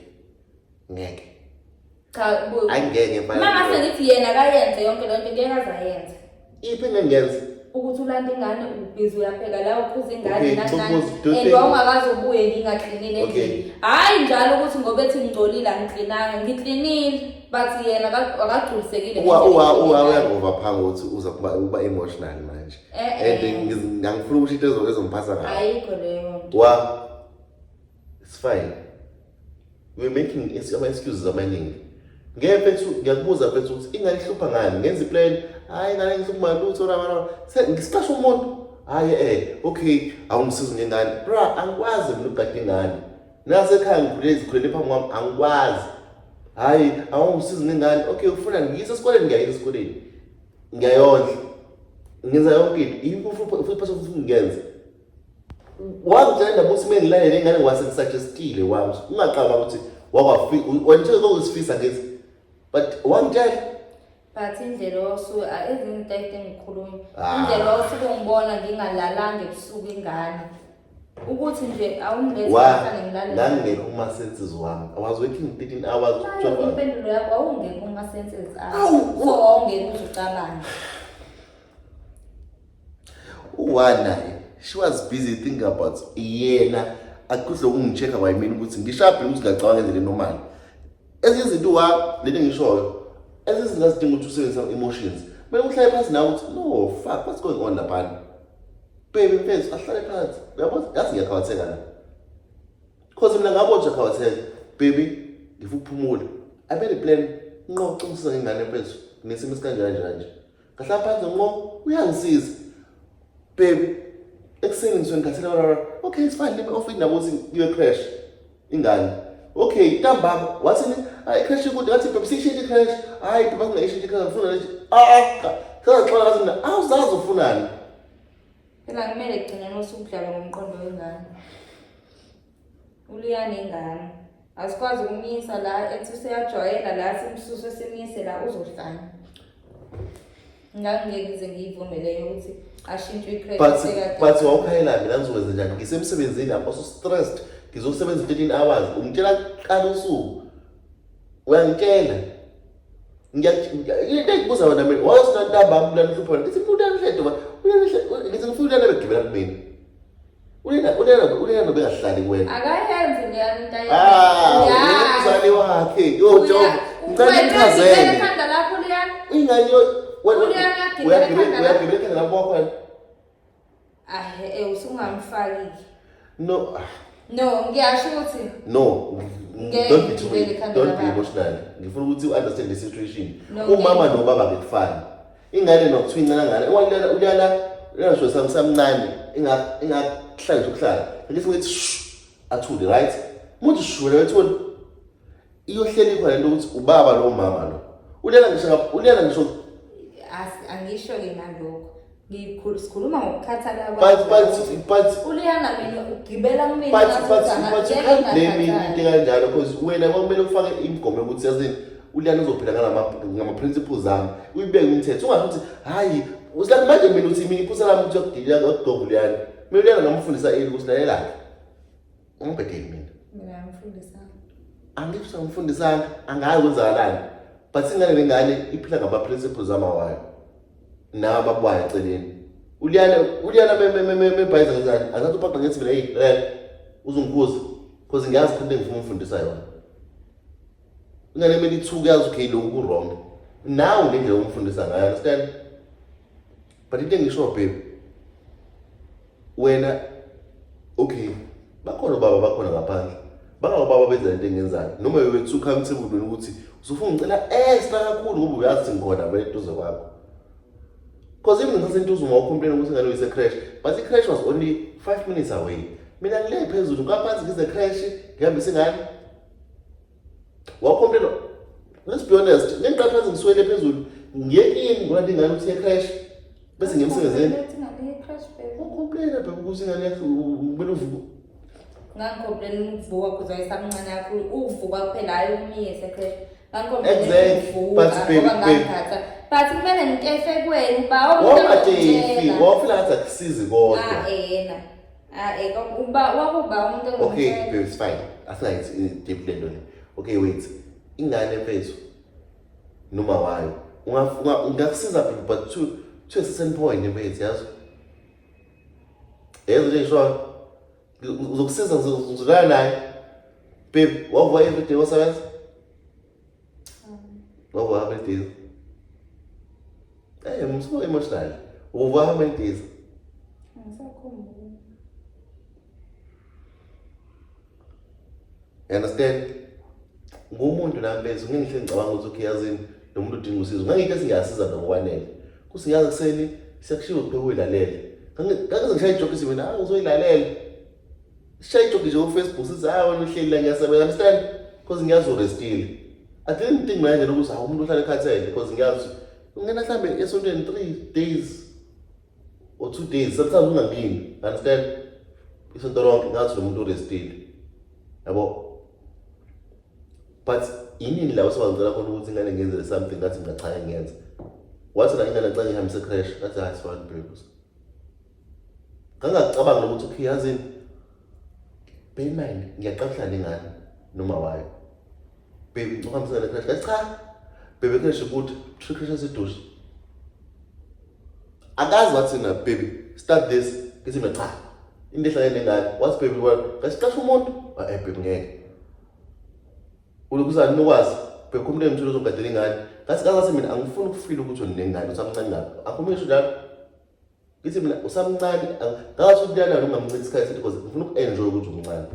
Cha angeke mfana. Mama sengithi yena akayenze yonke lento ngeke azayenza. Iphi ngengenza? ukuthi ulanda ingane ubhizi uyapheka la uphuza ingane Okay, nancane don't and think- wawungakaze ubuye ngingaklinile Okay. endlini hayi njalo ukuthi ngoba ethi ngigcolile angiklinanga ngiklinile but yena akagculisekile uyangova ukuthi uza kuba emotional manje and ngangifuna ukuthi into ezomphatha ngayo ayikho leyo nto it's fine we're making ama-excuses amaningi ngefethu ngiyakubuza fethu ukuthi ingane ihlupha ngani ngenza iplan hayi ingane ngihlupha malutho ngisiqasha umuntu hayi okay awungisiza ngengane bra angikwazi mina ukugada ingane nasekhaya ngikhulele phambi kwami angikwazi hayi awungisiza ngengane okay ufuna ngiyise esikoleni ngiyayisa esikoleni ngiyayondla ngenza yonke into futhi phela ngiyenza wangitshela ukuthi mengilale nengane ngiwasensuggestile wami ungaqaba ukuthi wena uzifisa ngithi but wangitshela but indlela osuke ezinye into engikhuluma indlela osuke ngibona ngingalalanga ebusuku ingane ukuthi nje awungilethe ngilale ngangekho kuma-senses wami I was working 13 hours impendulo yakho awungekho kuma-senses akho so awungeke uze ucabanga naye she was busy thinking about yena akudle ukungicheck-a kwayimini ukuthi ngishabhile ukuthi ngacabanga ngendlela enormal ezinye izinto lento engishoyo ezinye izinto azidinga ukuthi usebenzise ama-emotions kumele uhlale phansi nawe ukuthi no fuck what's going on laphana baby mfethu ahlale phansi uyabona yazi ngiyakhawatheka la because mina ngabotshwa khawatheka baby ngifuna ukuphumula abele plan nqo ucumisa ngengane mfethu nesimo esikanjani nje ngahlala phansi nqo uyangisiza baby ekuseni ngisuke ngikhathela okay it's fine let me offer indaba ukuthi iwe crash ingane okay ntambama wathini crash ikude ngathi baby siyishintshe crash hayi baby singayishintshe crash ngifuna nje sazaxola ngathi mina awuzazi ufunani phela kumele kugcine nosukudlala ngomqondo wengane uliyane ingane asikwazi ukumyisa la ethi useyajwayela la simsuse simyise la uzohlanya ngangeke ngize ngiyivumeleyo ukuthi ashintshwe i-credit but wawukhayela mina ngizokwenza njani ngisemsebenzini lapho so-stressed ngizosebenza 13 hours ungitshela kala usuku uyangitshela into engibuza wena mina wayesinantambami ulanhlupha ngithi ulanhledo ngithi ngifuna ulana begibela kumina ulana nobengahlali kuwena akayenzi leyana into umzali wakhe ngicela ngichazele ekhanda lakho liyana ingane uyagibela ekhanda lapho wakhona usungamfaki no ngiyasho ukuthi don't be emotional ngifuna ukuthi u-understand the situation umama nobaba bekufana ingane nokuthiwa incane ngane ulala sho samncane ingakuhlanje ukuhlala ngithi ngithi athule right muthi shule wethona iyohleli khona lento ukuthi ubaba lo mama lo ulala ngisho angisho ke nalokho sikhuluma ngokukhathala but uliyana mina ugibela kumina but you can't blame me into kanjalo because wena kumele ufake imigomo yokuthi yazini uliyana uzophila ngama-principles ami uyibeke umthetho ungasho ukuthi hayi usilathi manje mina uthi mina iphutha lami ukuthi yokudila yokugoba uliyana mina uliyana ngamfundisa eli ukuthi lalelaphi ungibhedeli mina angisho ngimfundisanga angazi kwenzakalani but ingane nengane iphila ngama-principles amawayo nawe ababwayo eceleni uliyana mebhayiza ngezani angathi uphaqa ngethi mina hey uzungikhuza because ngiyazi into engifuna umfundisa yona ingane kumele ithuke yazi okay lokhu ku-wrong nawe ngendlela umfundisa ngayo understand but into engisho babe wena okay bakhona baba bakhona ngaphandle bangababa benza into engenzayo noma wethu comfortable ukuthi usufuna ngicela extra kakhulu ngoba uyazi ngikhona vele eduze kwakho because even ngasentuzo ngawucomplain ukuthi ngane uyise crash but i-crash was only 5 minutes away mina ngile phezulu ngaphansi ngize crash ngihambisa ingane wawucomplain let's be honest ngiqala phansi ngisuwele phezulu ngiyekini ngoba ingane uthi ye-crash bese ngiyemsebenzeni ucomplain babe ukuthi ingane yakho kumele uvuke ngangikhomplela ukuvuka kuze wayesamncane kakhulu uvuka kuphela hayi umyise crash but kumele ngikefe kwenu wawufila ngathi akusizi kodwa wakuba umuntu okay babe it's fine asingayithi deep lento le okay wait ingane mfethu noma wayo ungakusiza but to a certain point mfethu yazi nje ngisho uzokusiza ngizolana naye babe wavuka everyday wasebenza wavuka how many days I'm so emotional over how many days you understand ngumuntu nami bese ngingihle ngicabanga ukuthi okay yazini nomuntu udinga usizo ngeke singasiza ngokwanele kusiyazi kuseni siyakushiwa kuphela uyilalele ngeke ngishaye ijoke mina uzoyilalela shaye ijoke nje ku Facebook sithi wena uhleli la ngiyasebenza understand because ngiyazi urestile I didn't think manje ukuthi umuntu uhlale ekhathele because ngiyazi ungena mhlambe esontweni 3 days or 2 days sometimes ungangini understand isonto lonke ngathi lo muntu urestile yabo but yini la usibangela khona ukuthi ingane ngenzele something ngathi ngachaya ngiyenza wathi la ingane xa ngihambise crash ngathi hayi sifana purpose ngangacabanga ukuthi okay yazini bear in mind ngiyaqaphela lengane noma wayo baby uhambisa le crash ngathi cha baby crash ukuthi crash asidusha akazi wathi na baby start this ngithi mina cha into ehlangene ngane wathi baby wena ngasiqasha umuntu baby ngeke ulokuzana nokwazi bekhumule ngithulo zongadela ingane ngathi mina angifuni ukufeel ukuthi unengane usamncane ngapha akumisho njalo ngithi mina usamncane ngathi ukuyana ungamncane isikhathi because ngifuna ukuenjoy ukuthi umncane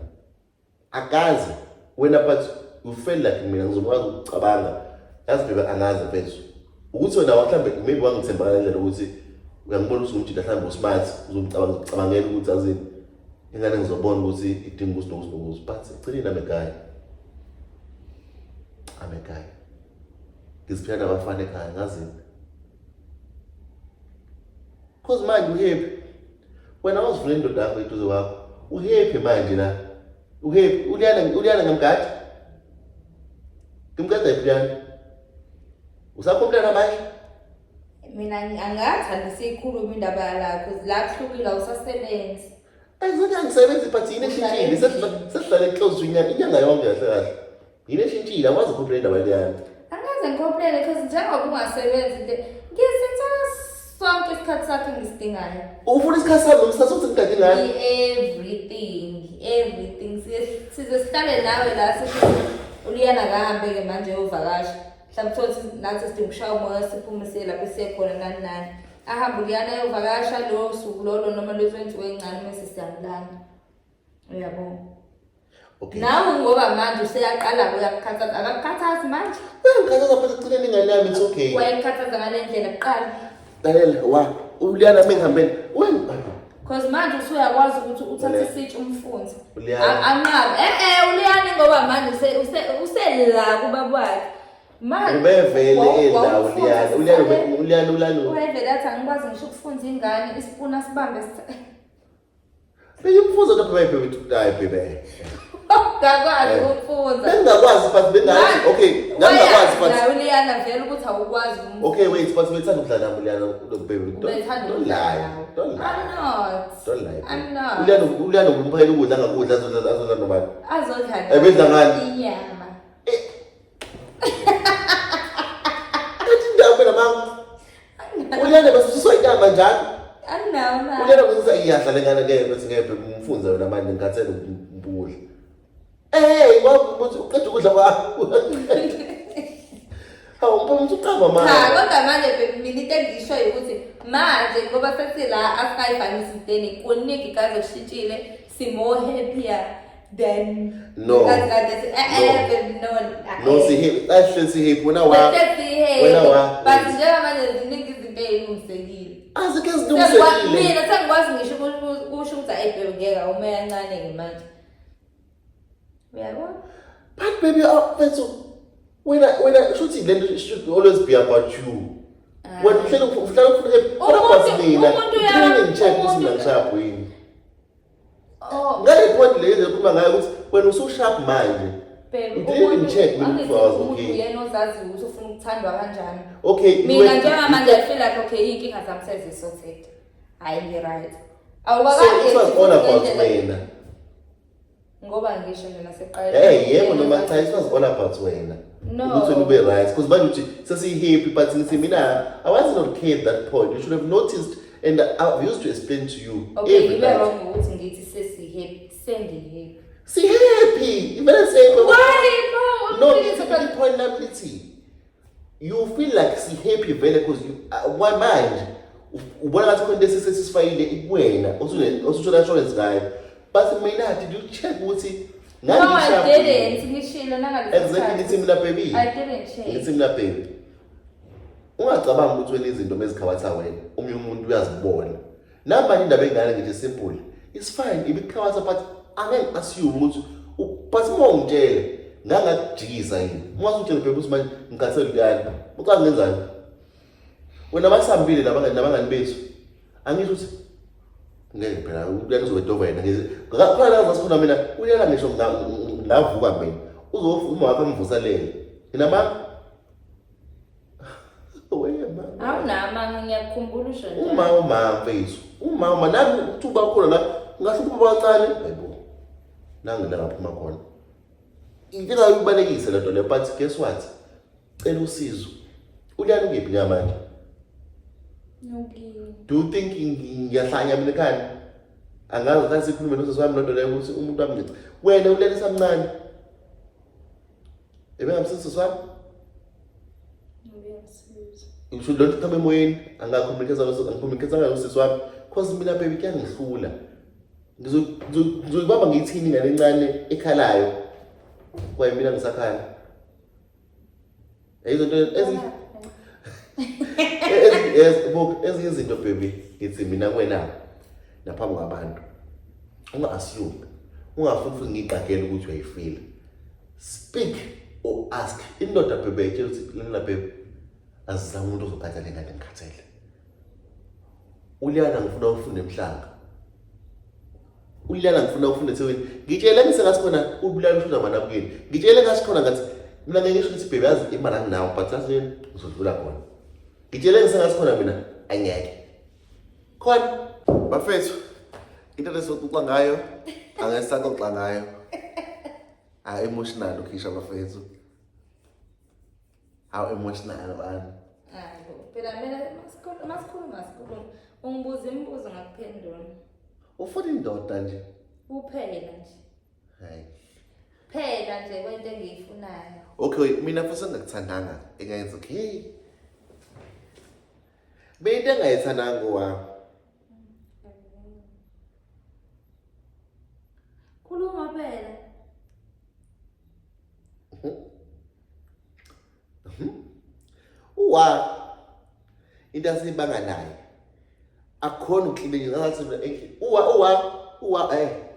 akazi wena but you feel like mina ngizokwazi ukucabanga yazi bebe angazi mfethu ukuthi wena mhlambe maybe wangithemba kanjalo ukuthi uyangibona ukuthi umuntu mhlambe usmart uzomcabangela ukuthi azini ingane ngizobona ukuthi idinga ukuthi but ugcine nami ekhaya I'm a guy. Ngiziphila nabafana ekhaya ngazini. Cause manje uhappy. Wena awuzivule indoda yakho eduze wakho. Uhappy manje la. Uhappy. Uliyana ngamgadi. Ngimgada iphilana. Usakhomplela manje? Mina angathanda sikhuluma indaba lakho la kuhlukile usasebenza. Ayizona angisebenzi but yini eshintshile sesihlale close inyanga yonke kahle kahle. Yini eshintshile akwazi ukukhomplela indaba leyana. Angaze ngikhomplela because njengoba ungasebenzi ngisenza sonke isikhathi sakhe ngisidingayo. Ufuna isikhathi sami nomsithathu ukuthi ngigade ngani? Everything size sihlale nawe la sithi uliyana kahambe ke manje uvakasha. Mhlawumbe uthi nathi sidinga ukushaya umoya siphumise lapho sisekhona nani. Ahamba uliyana eyovakasha lo suku lolo noma lwetwenziwe encane mase siyamlanda. Uyabona? Okay. Nawe ngoba manje useyaqala uyakukhathaza akakukhathazi manje? Ngikhathaza futhi ekucineni ingane yami it's okay. Wayekhathaza ngale ndlela kuqala. Lalela wa uliyana mengihambeni wena Cause manje usuyakwazi ukuthi uthathe isitsha umfunzi. Uliyana. Anqabe. Uliyana ngoba manje usela kubaba wakhe. Manje ubevele ela uliyana ulalo. Wayevele athi angikwazi ngisho ukufunza ingane isipuna sibambe Bengimfuza lapha bayiphephe ukudayi bebe. Ngakwazi ukufunza. Bengakwazi but bengathi okay ngangakwazi but la uliyana vele ukuthi awukwazi okay wait but wethanda ukudlala nami uliyana baby don't lie. I'm not. Uliyana ngumphela ukudla ngakudla azodla nobani Azodla. Ebedla ngani? Inyama. Athi ndawo phela mama. Uliyana basiswa inyama njalo. Anawo ma. Uliyana kuthi iyadla lengane ke bese ngeke umfunza wena manje ngikhathele ukudla. Wabuthi uqeda ukudla kwakho. Umuntu uqamba manje. Cha kodwa manje mina into engishoyo ukuthi manje ngoba sethi la asikayifanisi ideni kuningi kaze kushintshile simo happier than No. No sihappy ahle sihappy wena wa wena wa but njengoba manje ziningi izinto ezilungisekile azike zilungisekile mina sengikwazi ngisho kusho ukuthi ayibheke ngeke ume kancane ke manje uyabona but baby when shouldn't it should always be about you. When you feel happy, what about me? Like, check this man sharp wing. Oh, ngale point le ezokhuluma ngayo ukuthi wena usu sharp manje. Didn't check with for us, okay. Uyena ozazi ukuthi ufuna ukuthandwa kanjani. Okay. Mina njengoba manje I feel like okay inkinga zami sezisorted. Hayi ngi right. So it was all about wena. ngoba ngisho nje naseqaleni yebo noma cha it was all about wena ukuthi wena ube right because manje uthi sesiyi-happy but ngithi mina I wasn't okay at that point. You should have noticed and I've used to explain to you okay you were wrong ukuthi ngithi sesiyi-happy sendi-happy si-happy even say why no it's a point lithi you feel like si-happy vele because my mind ubona ngathi khona lesisesifayile ikuwena osuthola insurance ngayo but mina did you check ukuthi no I didn't ngishilo exactly nithi mina baby I didn't check nithi mina baby ungacabanga ukuthi wena izinto mezikhabatha wena omunye umuntu uyazibona namba indaba engane ngithi simple it's fine ibikhabatha but angeke assume ukuthi but uma ungitshele ngangakujikisa yini uma usutshela baby ukuthi manje ngikhathele kuyani ucathi ngenzani wena basambile nabangani bethu angisho ukuthi ngeke phela uyani uzobedova yena ngakhona ngasikhona mina uyala ngisho ngavuka mina uzofuma wakho emvusalele inama awunama ngiyakukhumbula usho njalo uma mfethu uma nami uthuba khona la ngahlupha bancane hayibo nangi la ngaphuma khona inkinga yokubalekisa lento le but guess what cela usizo uyani ngiphi ngamanje okay do you think ngiyahlanya mina ekhaya angazi ukuthi sikhulume noseswami lento leyo ukuthi umuntu wami ngithi wena ulelisa mncane ebengamsisi swami ngisho lonke kama emoyeni angikhomunikeza ngayo usisi wami cause mina baby kuyangihlula ngizoyibamba ngiyithini ingane encane ekhalayo kwaye mina ngisakhala izinto ezinye izinto baby ngithi mina kwena naphambi kwabantu unga-assume ungafuni ngiqagele ukuthi uyayifeel speak or ask indoda baby ayitshela ukuthi lena baby azizama umuntu ozokhathela ingane ngikhathele uliyana ngifuna ufunde emhlanga uliyana ngifuna ufunde ethekwini ngitshele ngisengasikhona ubulala ushona manabukeni ngitshele ngasikhona ngathi mina ngeke ngisho ukuthi baby yazi imali anginawo but lasini ngizodlula khona ngitshele ngisengasikhona mina angeke khona bafethu into lesokuxa ngayo angesaxoxa ngayo emotional ukhisha bafethu how emotional bani phela mina masikhuluma ungibuza imibuzo ngakuphendula ufuna indoda nje uphela nje hayi phela nje kwento engiyifunayo okay mina futhi ngakuthandanga engayenza okay bento engayithandanga wami khuluma phela into asibanga naye akukhona uklibe ngathi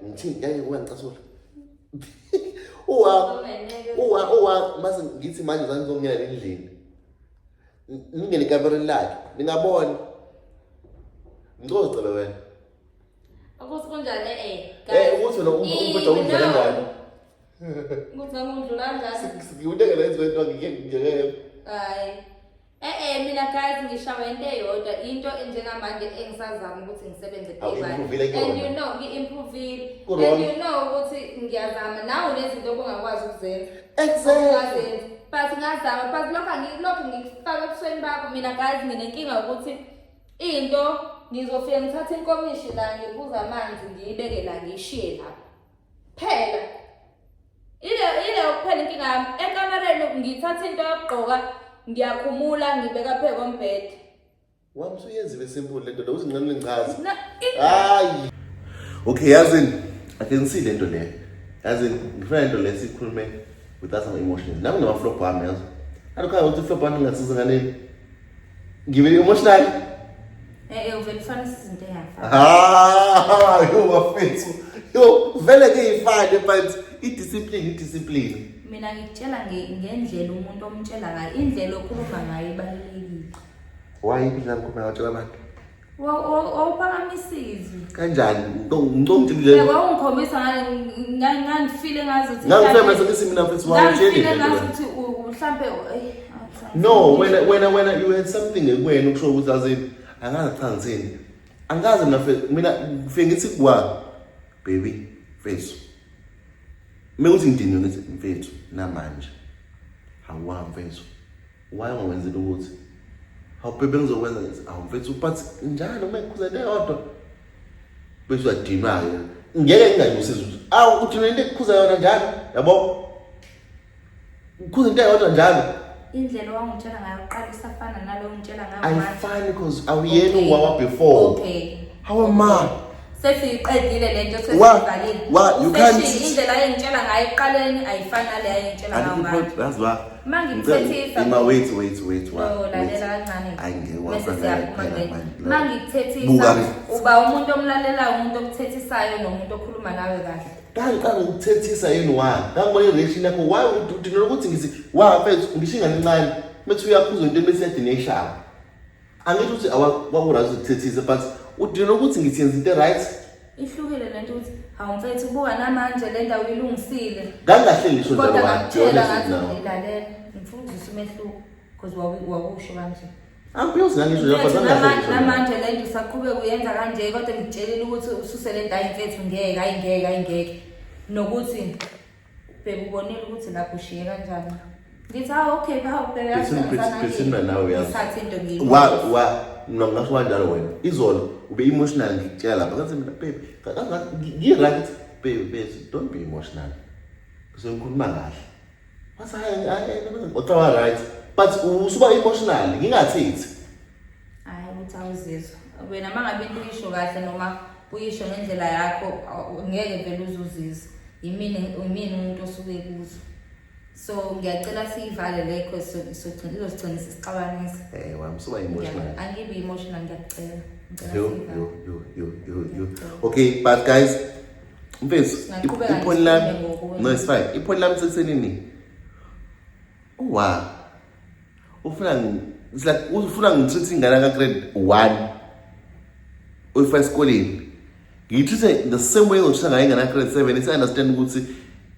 ngithini yaye ungangicasula mase ngithi manje uzanizongena endlini ngingene ekamereni lakhe ningabona ngicocela wena akuthi kunjani ukuthi wena umbheda undlala ngani ukuthi ngidlula kanjani ngiyudeka lenzo into ngeke hayi mina guys ngishawa into eyodwa into enjengamanje engisazama ukuthi ngisebenze and you know ngi-improvile and you know ukuthi ngiyazama nawe nezinto obungakwazi ukuzenza exactly but ngazama but lokho ngikufaka ebusweni bakho mina guys nginenkinga ukuthi into ngizofika ngithathe inkomishi la ngiphuza amanzi ngiyibeke la ngiyishiye lapha phela ile ukuphela inkinga yami ekamereni ngithatha into yokugqoka ngiyakhumula ngibeka phe kombhede wami uyenze besimple lento lo uzinqanile ngichaza hayi okay yazini ake ngisile lento le yazini ngifuna lento le sikhulume with some emotions nami nama flop wami yazo alukho ukuthi flop wami ngasiza nganeni ngibe emotional uvele ufana izinto engafani yo wafethu yo vele ke ifane but idiscipline mina ngikutshela ngendlela umuntu omtshela ngayo indlela okhuluma ngayo ibalulekile why indlela okhuluma ngayo abantu awuphakamisizi kanjani ngicongile kwakungikhombisa ngangifile ngazuthi ngangifema sekithi mina mfethu wawutshela ngazuthi mhlambe no when you had something ekwena ukusho ukuthi azini angazi cha ngithini angazi mina ngifike ngithi kwa baby face Mewuthi ngidini ngithi mfethu namanje. Hawa mfethu. Why ungawenzela ukuthi? Awubhebe ngizokwenza ngithi awumfethu but njalo mekukhuzele yodwa. Bese uyadinwa ke. Ngeke ngingayusiza ukuthi udinwa into ekukhuza yona njalo, yabo? Ukhuza into eyodwa njalo. Indlela owangitshela ngayo uqala isafana nalo ongitshela ngayo manje. Ayifani because awuyeni wawa before. Okay. How am I? Sesiqedile lento sesivalile. You can't indlela engitshela ngayo eqaleni ayifani nale ayengitshela ngayo manje. That's why. Mangikuthethisa. Wait. No, lalela kancane. Angeke Mangikuthethisa. Uba umuntu omlalelayo, umuntu okuthethisayo nomuntu okhuluma nawe kahle. Kanti ukuthethisa yini wa? Ngangibona relation yakho why udinela ukuthi ngithi wa mfethu ngishinga nencane. Methi uyaphuza into bese yadineshaba. Angithi uthi awakurazi ukuthethisa but udinela ukuthi ngithi yenza into right. Ihlukile lento ukuthi awumfethu ubuka namanje le ndawo ilungisile. Ngangahleli ngisho kodwa njalo ngakutshela ngathi ngilalela ngifundisa umehluko because wakusho kanje. Angiyuzi ngisho nje but ngangahleli namanje le nto saqhubeka uyenza kanje kodwa ngitshelile ukuthi ususele ndayi mfethu ngeke nokuthi bebubonile ukuthi lapho ushiye kanjani. Ngithi okay bawubheka Christina nawe uyazi. Uthathe into ngini. Mina ngasho kanjalo wena. Izolo ube emotional ngikutshela lapha kanti mina baby ngi-right baby don't be emotional. Ngizokhuluma kahle. Wathi hayi right but usuba emotional ngingathethi. Hayi uthi awuzizwa. Wena mangabe into isho kahle noma uyisho ngendlela yakho ngeke vele uzuzizwa. Yimini umuntu osuke kuzo. So ngiyacela siyivale le because izogcina isixabanisa. Wami suba emotional. Angibe emotional ngiyacela. Yo. Okay, but guys, mfethu iphone lami no it's fine. Iphone lami sesenini. Ufuna ngitreat ingane ka grade 1 uyifaka esikoleni. Ngitreat the same way othatha ngayo ingane ka grade 7 isi understand ukuthi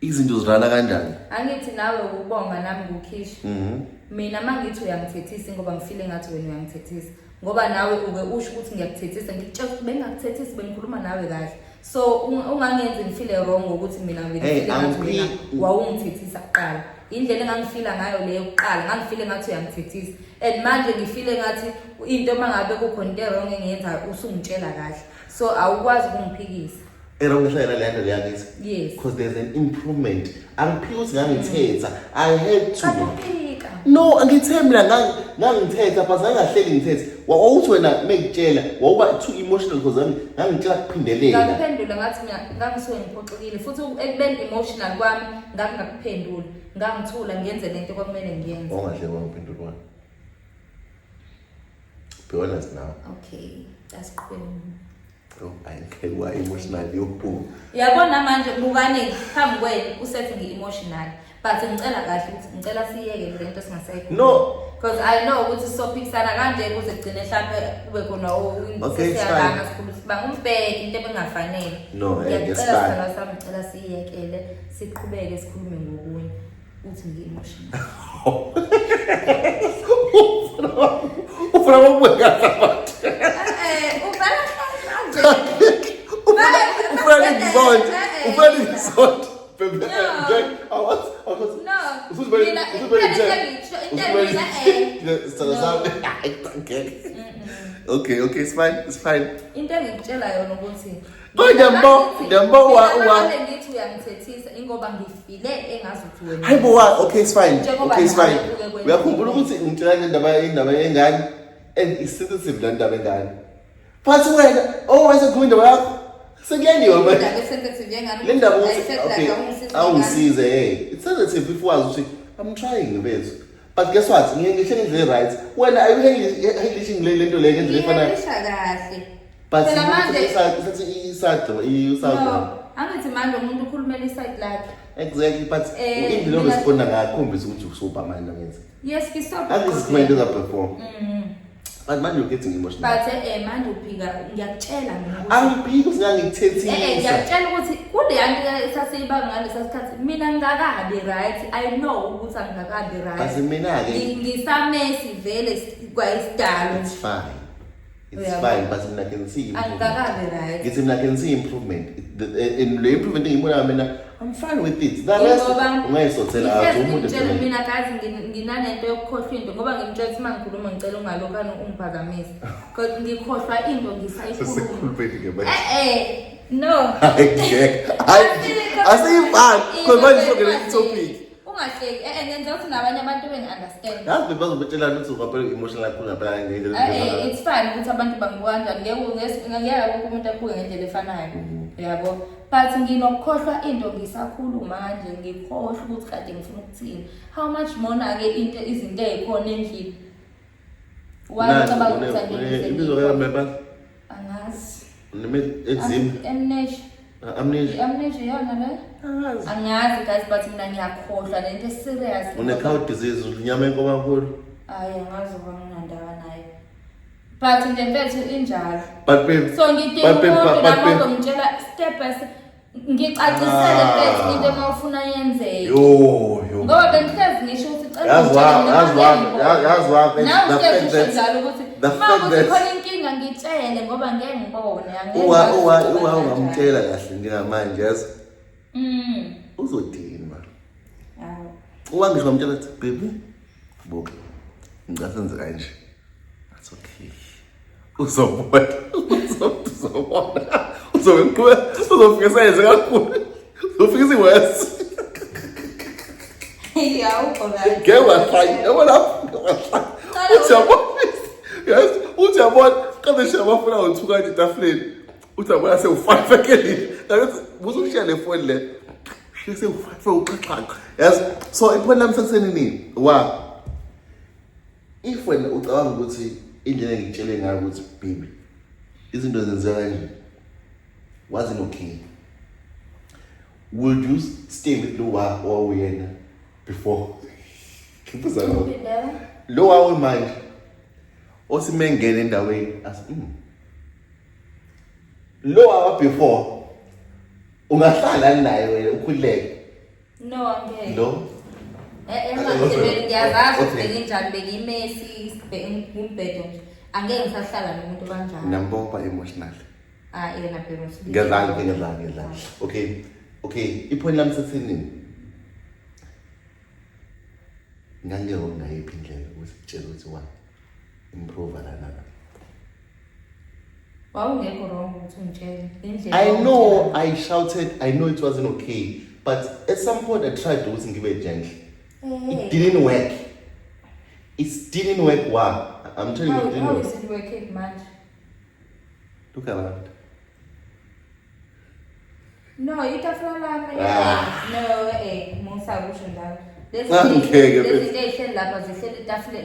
izinto zirana kanjani. Angithi nawe ubonga nami ngukhisha. Mina mangithi uyangithethisa ngoba ngifile ngathi wena uyangithethisa. Ngoba nawe uke usho ukuthi ngiyakuthethisa ngikutshela ukuthi bengakuthethisa bengikhuluma nawe kahle. So ungangenzi ngifile wrong ukuthi mina ngifile ngathi wena wawungithethisa kuqala. Indlela engangifila ngayo leyo kuqala ngangifile ngathi uyangithethisa. And manje ngifile ngathi into mangabe kukhona into wrong engiyenza usungitshela kahle. So awukwazi ukungiphikisa. Wrong hlala le nto leyakithi. Yes. Because there's an improvement. Angiphiki ukuthi ngangithetha. I had to. Kaphika. No, angithe mina ngangithetha but ngangahleli ngithethe. Wawuthi wena mekutshela wawuba too emotional because ngangitshela kuphindelela. Ngaphendula ngathi mina ngangisuke ngiphoxekile futhi ekubeni emotional kwami ngakungakuphendula. Ngangithula ngenze lento kwakumele ngiyenze. Ongahle wangiphendula wona. Be honest now. Okay, that's cool. Oh, I why emotional yokuphuma. Yabona manje bukani phambi kwenu usethi ngi-emotional but ngicela kahle ukuthi ngicela siyeke lento singasekho. No, because I know ukuthi sophikisana kanje kuze kugcine mhlambe kube khona siyalanga sikhulu sibanga umbheki into ebengafanele. No, ngiyacela sami ngicela siyekele siqhubeke sikhulume ngokunye uthi ngi-emotional. Ufuna ukubeka abantu. Okay, it's fine. Into engikutshela yona ukuthi Ndiyambo ngithi uyangithethisa ingoba ngifile engazi ukuthi wena. Hayibo okay, it's fine. Uyakhumbula ukuthi ngitshela indaba yengane and sensitive la ndaba engane. Phathi wena wenza indaba yakho. Sekuyaniwa manje. Le ndaba okay, awungisize it's sensitive if wazi ukuthi I'm trying bethu. But guess what? Ngihle ngendlela right. Wena ayihlelisha le nto le ngendlela efana. Kahle. But isathi isado. Angithi manje umuntu ukhulumela iside lakhe. Exactly, but indlela responda ngakhombisa ukuthi usopa manje ngenza. Yes, kisopa. Angizikhuluma into perform. But manje you're getting emotional. But manje uphika ngiyakutshela mina. Angiphiki usingangikuthethisa. Ngiyakutshela ukuthi kule yanto esasiyibanga ngalesa sikhathi mina ngingakabi right. I know ukuthi angikabi right. Base mina ke ngisamesi vele kwayisidalo. It's fine, but mina can see improvement. Angikabi right. Ngithi mina can see improvement. In the improvement ngibona mina I'm fine with it. The rest, ungayisothela umuntu ngitshela mina kazi nginanento yokukhohlwa into ngoba ngimtshela ukuthi mangikhuluma ngicela ungalokho ungiphakamisa. Because ngikhohlwa into ngisayikhuluma. No. Asiyifani. Because manje sokele topic. Ungahleki ngenza ukuthi nabanye abantu bengi-understand. Yazi bazobetshelana ukuthi ungaphelele emotional kakhulu ngempela ngendlela. It's fine ukuthi abantu bangibuka ngeke wonke umuntu abuke ngendlela efanayo. Yabo. But nginokukhohlwa into ngisakhuluma manje ngikhohlwa ukuthi kade ngifuna ukuthini. How much more ke izinto ezikhona endlini. Wacabanga ukuthi ibizo lika angazi. Amnesia. Amnesia yona le? Angazi guys but mina ngiyakhohlwa lento serious. Une-cow disease unyama enkomo kakhulu. Hayi angazi uba nginandaba nayo. But nje mfethu injalo. But babe. So ngidinga ngitshela step by step. Ngicacisele mfethu into emawufuna yenzeke. Yo. Ngoba bengihlezi ngisho ukuthi Yazi wami. Now usho njalo ukuthi mawukuthi khona inkinga ngitshele ngoba ngeke ngibone Uwa ungamtshela kahle njengamanje yazi. Uzodinwa. Uwangisho ngamtshela ukuthi baby bo ngicasenze kanje. That's okay. Uzobona. Uzofika sayenze kakhulu. Uzofika siwesi. Awukho kahle. Ngeke wahlanya. Yabona uthi yabona. Yes, uthi yabona kade shamafuna uthuka nje etafuleni. Uthi yabona sewufafa kelini. Ngathi buzoshaya le phone le. Sewufafa uqhaqhaqa. Yes. So iphone lami sesenini. Wa. If wena ucabanga ukuthi indlela engitshele ngayo ukuthi baby izinto zenziwa kanje. Wasn't okay. Would you stay with Loa or Uyena before? Loa we mind. Osimengene endaweni as Loa before. Ungahlala naye wena ukhuleke. No angeke. No. Ngiyazazi ukuthi njani bekimesi ngibhedo. Angeke ngisahlala nomuntu kanjani. Nambomba emotional. Yena phela ngiyadlala. Okay, iphone lami sesini. Ngangiyona ngayiphi indlela ukuthi ukuthi wa improve lana. Wawungekho wrong ukuthi ungitshele indlela. I know I shouted, I know it wasn't okay, but at some point I tried to ukuthi ngibe gentle. It didn't work. It didn't work. Wow. I'm telling you, it didn't work. How is it working, man? Look around. No, itafula lami. No, musakusho njalo. Okay, lezi zihleli lapha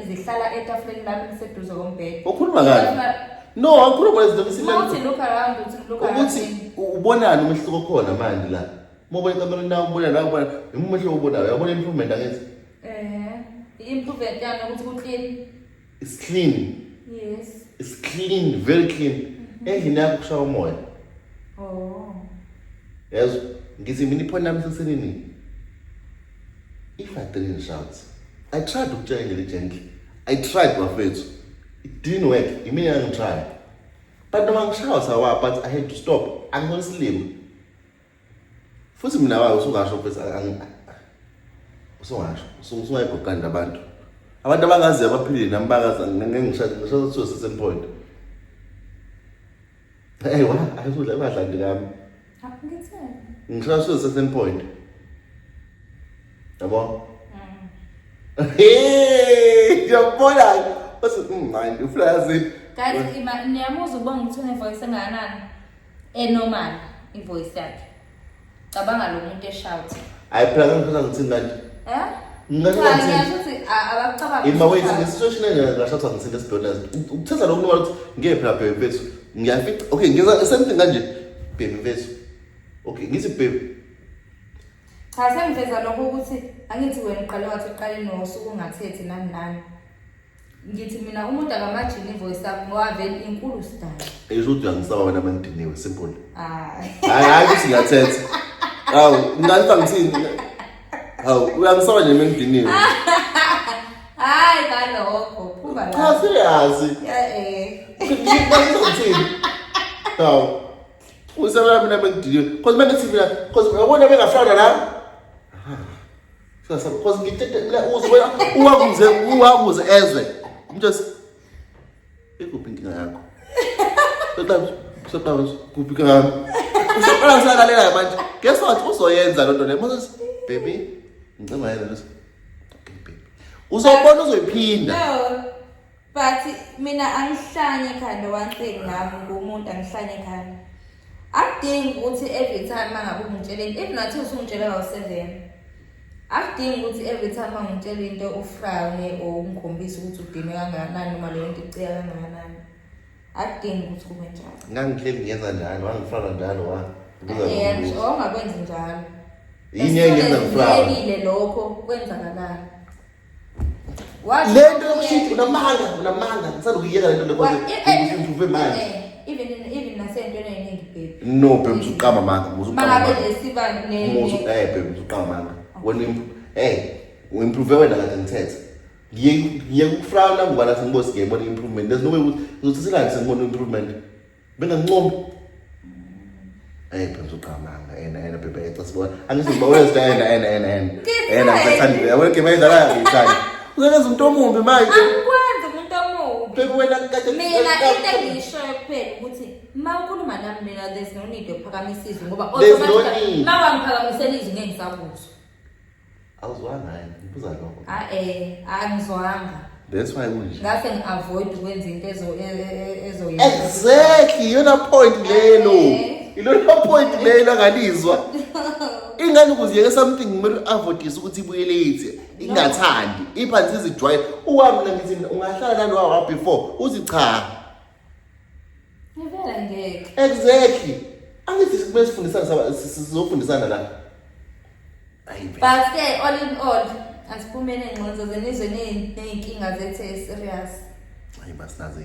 zihlala etafuleni lami liseduze kombhede. Ukhuluma ngani? No, angikhuluma lezinto Uthi look around, look around. Ukuthi ubonani umehluko khona manje la. Mobile camera nawo ubona la ubona umehluko ubonayo. Uyabona improvement angithi? Improvement yana ukuthi ku clean. It's clean. Yes. It's clean, very clean. Endlini yakho kushaya umoya. Oh. Yes, ngithi mina iphone lami sesenini. If I didn't shout, I tried to change it gently. I tried bafethu. It didn't work. I mean I didn't try. But no one shouts but I had to stop. I'm going to sleep. Futhi mina wayo usungasho bese usungayibhokanda abantu. Abantu abangazi abaphilile nami bangazi ngeke ngishaya to a certain point. Hey, ayizodla abadlali ngami. Ngishaya to a certain point. Yabo? Hey, yabona. What's mind? Uflazi. Guys, niyamuzwa ubonga ukuthi une-voice engakanani? Normal, i-voice yakhe. Cabanga lo muntu eshout. Phela ngifuna ngithi manje. Ngiyathi abakucabanga. In my way, situation engashatha ngisinde esibhedlela. Ukuthatha lo muntu wathi ngeke phela baby mfethu. Ngiyafika. Okay, ngiyenza something kanje. Baby mfethu. Okay, ngithi baby. Cha sengiveza lokho ukuthi angithi wena uqale wathi uqale nosuku ungathethi nani. Ngithi mina umuntu akamajini ivoice yakho ngoba vele inkulu style. Eyisho ukuthi uyangisaba wena mangidiniwe simple. Hayi ukuthi ngiyathetha. Hawu, ngani ngithini? Hawu, uyangisaba nje mangidiniwe. Hayi kalokho, phuba la. Cha siyazi. Ngithini? Hawu. Usabela mina bengidiwe. Because manje sivila because ubona bengafana la. Sasa because ngithethe la uzwe uwabuze ezwe. Just ikuphi inkinga yakho? Soqala kuphi inkinga yakho? Usoqala sakalela manje. Guess what uzoyenza lonto le. Moses baby ngicela yena lesi. Okay baby. Uzobona uzoyiphinda. No. But mina angihlanye ekhanda one thing ngami ngumuntu angihlanye ekhanda. Akudingi ukuthi every time mangabe ungitshela into if nathi usungitshela ngawo7 akudingi ukuthi every time mangitshela into ufrane or ungikhombisa ukuthi udinwe kangakanani noma leyo nto icika kangakanani. Akudingi ukuthi kube njalo. Ngangihleli ngiyenza njalo wangifana njalo wa. Ongakwenzi njalo. Yini engenza ngifrane? Ngiyekile lokho kwenzakalana. Lento yokushithi unamanga ngisalukuyeka lento lekho improve manje. Even nasentweni eyiningi baby. No baby usuqama manga Mangabe lesiba baby usuqama manga. When improve wena kade ngithethe. Ngiye ukufrowna ngoba la sengibosi ngiyibona improvement. There's no way ukuthi silani sengibona improvement. Benganqomi. Baby usuqama manga ena baby ecasibona. Angiziba wena ena ngisathanda yabona ke mayidala ngithanda. Uzenza umuntu omumbi manje. Angikwenza umuntu omumbi. Baby wena kade mina into engishoyo kuphela ukuthi mawukhuluma nami mina there's no need yokuphakamisa izwi ngoba automatically mawangiphakamisela izwi ngeke ngisabuzwa. Awuzwanga yini ngibuza lokho. Angizwanga. That's why kunje. Ngase ngiavoid ukwenza into ezoyenza. Exactly yona point lelo. Ilona point lelo ngalizwa. Ingane ukuziyeke something kumele avoidise ukuthi ibuyelete ingathandi iphansi izijwayele uwami ngithi ungahlala nani wawa before uzi cha ngivela ngeke exactly angithi kumele sifundisane sizofundisana la but all in all asiphumene ngqondo zenizwe neyinkinga zethu serious basinaze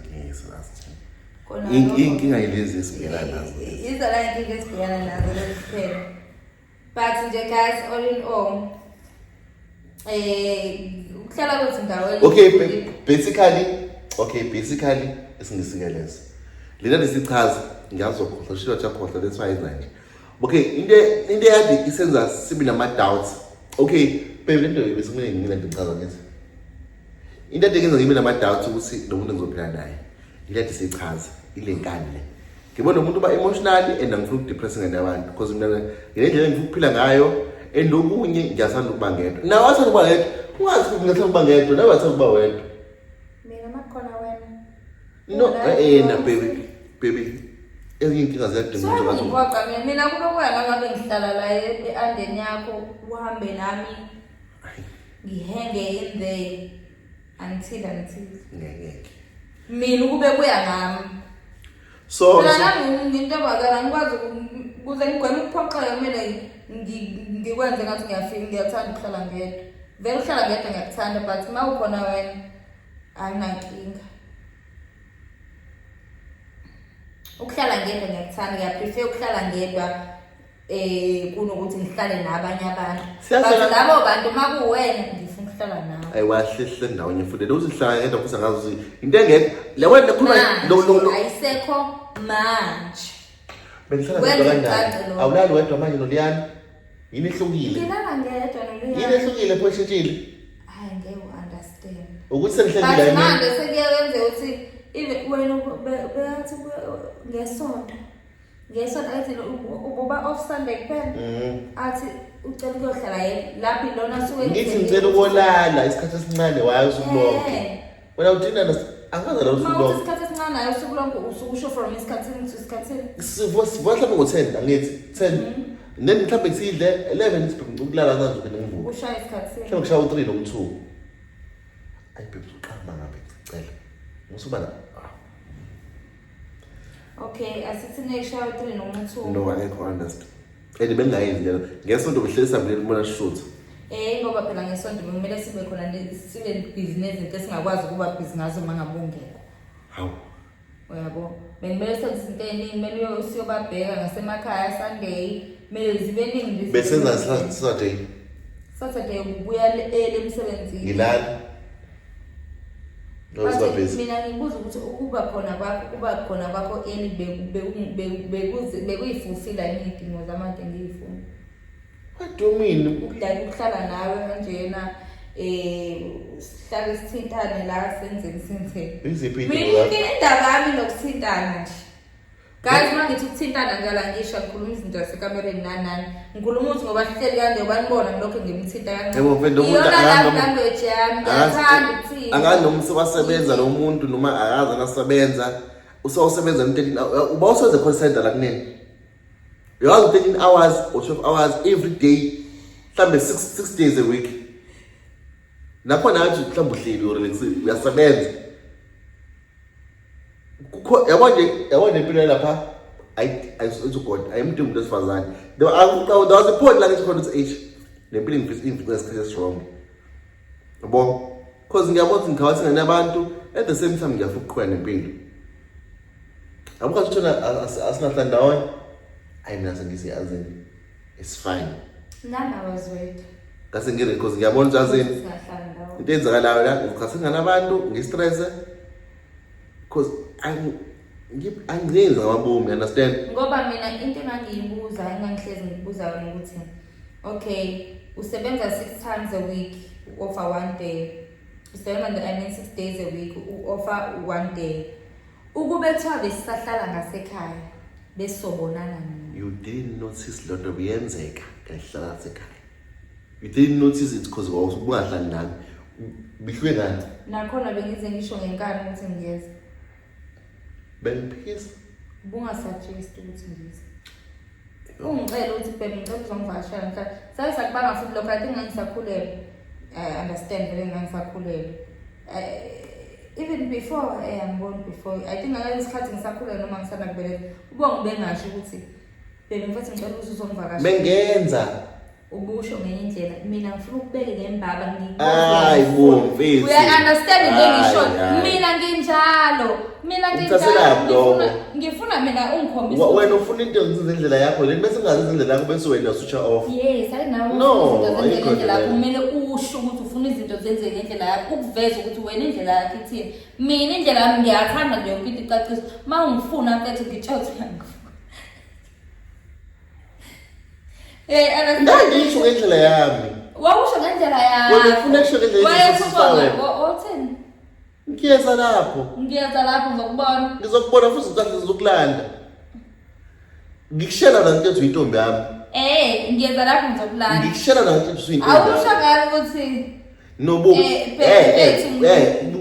inkinga inkinga yilezi esibhekana nazo izala inkinga esibhekana nazo kuphela. But nje guys all in all ukuhlala kwethu ndaweni okay basically esingisikeleza lena lesichaza ngiyazokhohla shilo chakhohla that's why izanje okay into yadi isenza sibe nama doubts okay baby lento besimele ngimina ngichaza ngithi into edenza ngibe nama doubts ukuthi lo muntu ngizophila naye ilati sichaza ilenkani le ngibona umuntu ba emotionally and angifuna ukudepress ngabantu because mina ngendlela engifuna ukuphila ngayo endokunye ngiyathanda ukuba ngedwa nawe wathanda ukuba ngedwa ungazi ukuthi ngiyathanda ukuba ngedwa nawe wathanda ukuba wedwa mina makhona wena na baby ezinye inkinga ziyadinga ukuthi wazi ngoba mina kube kuya ngabe ngihlala la eandeni yakho uhambe nami ngihenge in there until ngeke mina kube kuya ngami so nami into abazana ngikwazi kuze ngigweme ukuphoqeka kumele ngikwenze ngathi ngiyathanda ukuhlala ngedwa vele uhlala ngedwa ngiyakuthanda but mawukhona wena anginankinga ukuhlala ngedwa ngiyakuthanda ngiyaprefer ukuhlala ngedwa kunokuthi ngihlale nabanye abantu but labo bantu makuwena ngifuna ukuhlala nawe ayiwahlehle ndawonye futhi uzihlala ngedwa futhi angazi into engekho le wena khuluma no ayisekho manje bengihlala ngedwa awulali wedwa manje noliyani yini ehlukile ngilala ngedwa noliyani yini ehlukile pho eshintshile hayi ngeke understand ukuthi sengihlelile yini manje sekuyenze ukuthi even wena beyathi ngesonto athi uba off Sunday kuphela athi ucela ukuyohlala lapho lona suke ngithi ngicela ukolala isikhathi esincane wayo usukulonke wena udina angaza la usukulonke isikhathi esincane nayo usukulonke usukusho from isikhathini to isikhathini mhlawumbe ngo10 angithi 10 then mhlawumbe kusidle 11 sibheka ukulala kanjani ukuthi ngivuka ushaya isikhathini mhlawumbe kushaya u3 no2 ayi baby uqhamba ngabe ngicela musubana okay asithi neshaya u3 no2 no angekho understand bengayenzi njalo ngesonto behlelisa mina ukubona shoot ngoba phela ngesonto kumele sibe khona sibe business into esingakwazi ukuba business uma ngabungekho hawu uyabo bengimele senze izinto eziningi kumele usiyobabheka ngasemakhaya Sunday kumele zibe ningi besenza Saturday ubuya emsebenzini ngilala Mina ngibuza ukuthi ukuba khona kwakho bekuyifulfilla izidingo zabantu engiyifuna. What do you mean? Ukuhlala nawe kanjena sihlale sithintane la senze. Mina indaba yami nokuthintana nje. Guys, mangithi ukuthintana njalo ngisho ngikhuluma izinto zasekamereni nani. Ngikhuluma ukuthi ngoba sihleli kanje banibona ngilokho ngimthinta kancane. Yebo mfethu umuntu language yami ngiyathanda ukuthi akanomse wasebenza lo muntu noma akaza nasebenza usawusebenza uba usebenza call center la kunini. You are 13 hours or 12 hours every day. Mhlambe 6 days a week. Nakhona athi mhlambe uhleli or uyasebenza. Yabona impilo lapha ayithi God ayimuntu umuntu esifazane. There was a point like it's called age. Nempilo ingifisa isikhathi wrong. Yabo because ngiyabona ukuthi ngikhawathina nabantu at the same time ngiyafuna ukuqhubeka nempilo. Abukho kuthona asinahlala ndawonye. I mina sengisiyazi it's fine. Nana was right. Kasi ngire because ngiyabona ukuthi into enzakalayo la ukhathina nabantu ngistress because angiyenza amabomu, understand? Ngoba mina into engangiyibuza engangihlezi ngibuza ukuthi okay, usebenza 6 times a week, offer 1 day. Usebenza 6 days a week, offer 1 day. Ukube kuthiwa besisahlala ngasekhaya besobonana nini? You didn't notice lot of yenzeka ngahlala ngasekhaya. You didn't notice it because ubungahlali nami. Bihlwe ngani? Nakhona bengize ngisho ngenkani ukuthi ngiyeza. Bengiphisa. Bungasajesti ukuthi ngize. Ungicela ukuthi baby ngicela uzongivashela mhla. Sayisakubanga futhi lokho I think ngisakhulelwe. Understand vele ngisakhulelwe. Even before I'm born before I think ngesikhathi ngisakhulelwe noma ngisanda kubeletha. Ubonge bengasho ukuthi baby mfethu ngicela ukuthi uzongivakashela. Mengenza Ubusho ngenye indlela mina ngifuna ukubeke ngembaba Hayi bo mfethu. We understand into engisho. Mina nginjalo. Ngifuna mina ungikhombise. Wena ufuna into ngendlela yakho le bese ungazi indlela yakho bese wena switch off. Yes, I know. Indlela yakho kumele usho ukuthi ufuna izinto zenzeke ngendlela yakho ukuveza ukuthi wena indlela yakho ithini. Mina indlela yami ngiyathanda nje ukuthi icacise. Mawungifuna mfethu ngitshela ukuthi ngifuna. Ngisho ngendlela yami. Wawusho ngendlela yami. Wena ufuna kusho ngendlela yakho. Othini? Ngiyeza lapho ngizokubona. Ngizokubona futhi ngicela ngizokulanda. Ngikushela la nto uyintombi yami. Ngiyeza lapho ngizokulanda. Ngikushela la nto uyintombi. Awusho ngalo ukuthi no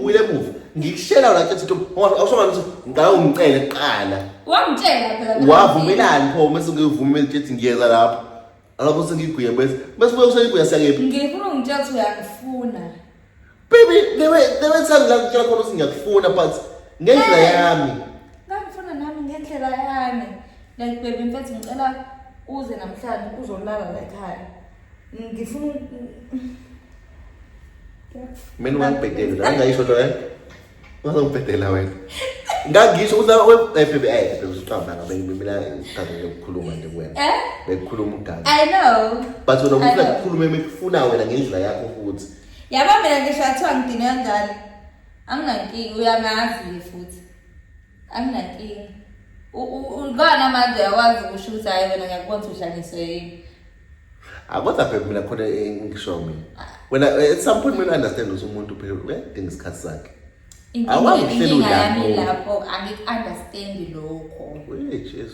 wile move. Ngikushela la nto uyintombi. Awusho ngalo ukuthi ngicela ungicele kuqala. Wangitshela phela. Wavumelani pho mase ngivumela ukuthi ngiyeza lapho. Alapho sengiguye bese buye usengiguya siyakephi. Ngifuna ungitshela ukuthi uyangifuna. Baby, they were telling la ngitshela khona ukuthi ngiyakufuna but ngendlela yami. Ngakufuna nami ngendlela yami. Like baby mfethu ngicela uze namhlanje uzolala la ekhaya. Ngifuna mina ungangibhedela angayisho lo ungangibhedela wena. Ngangisho ukuthi baby usiqamba ngabe mina ngithathe ukukhuluma nje kuwena. Bekukhuluma ugazi. I know. But wena ufuna ukukhuluma emekufuna wena ngendlela yakho futhi. Yaba mina ngisho athiwa ngidine kanjani. Anginankingi uyamazi futhi. Anginankingi. Ngana manje yawazi ukusho ukuthi hayi wena ngiyakubona ukuthi uhlangiswe yini. Kodwa phela mina khona ngisho mina. Wena at some point mina understand ukuthi umuntu phela uyadinga isikhathi sakhe. Inkinga yami lapho angi-understand lokho.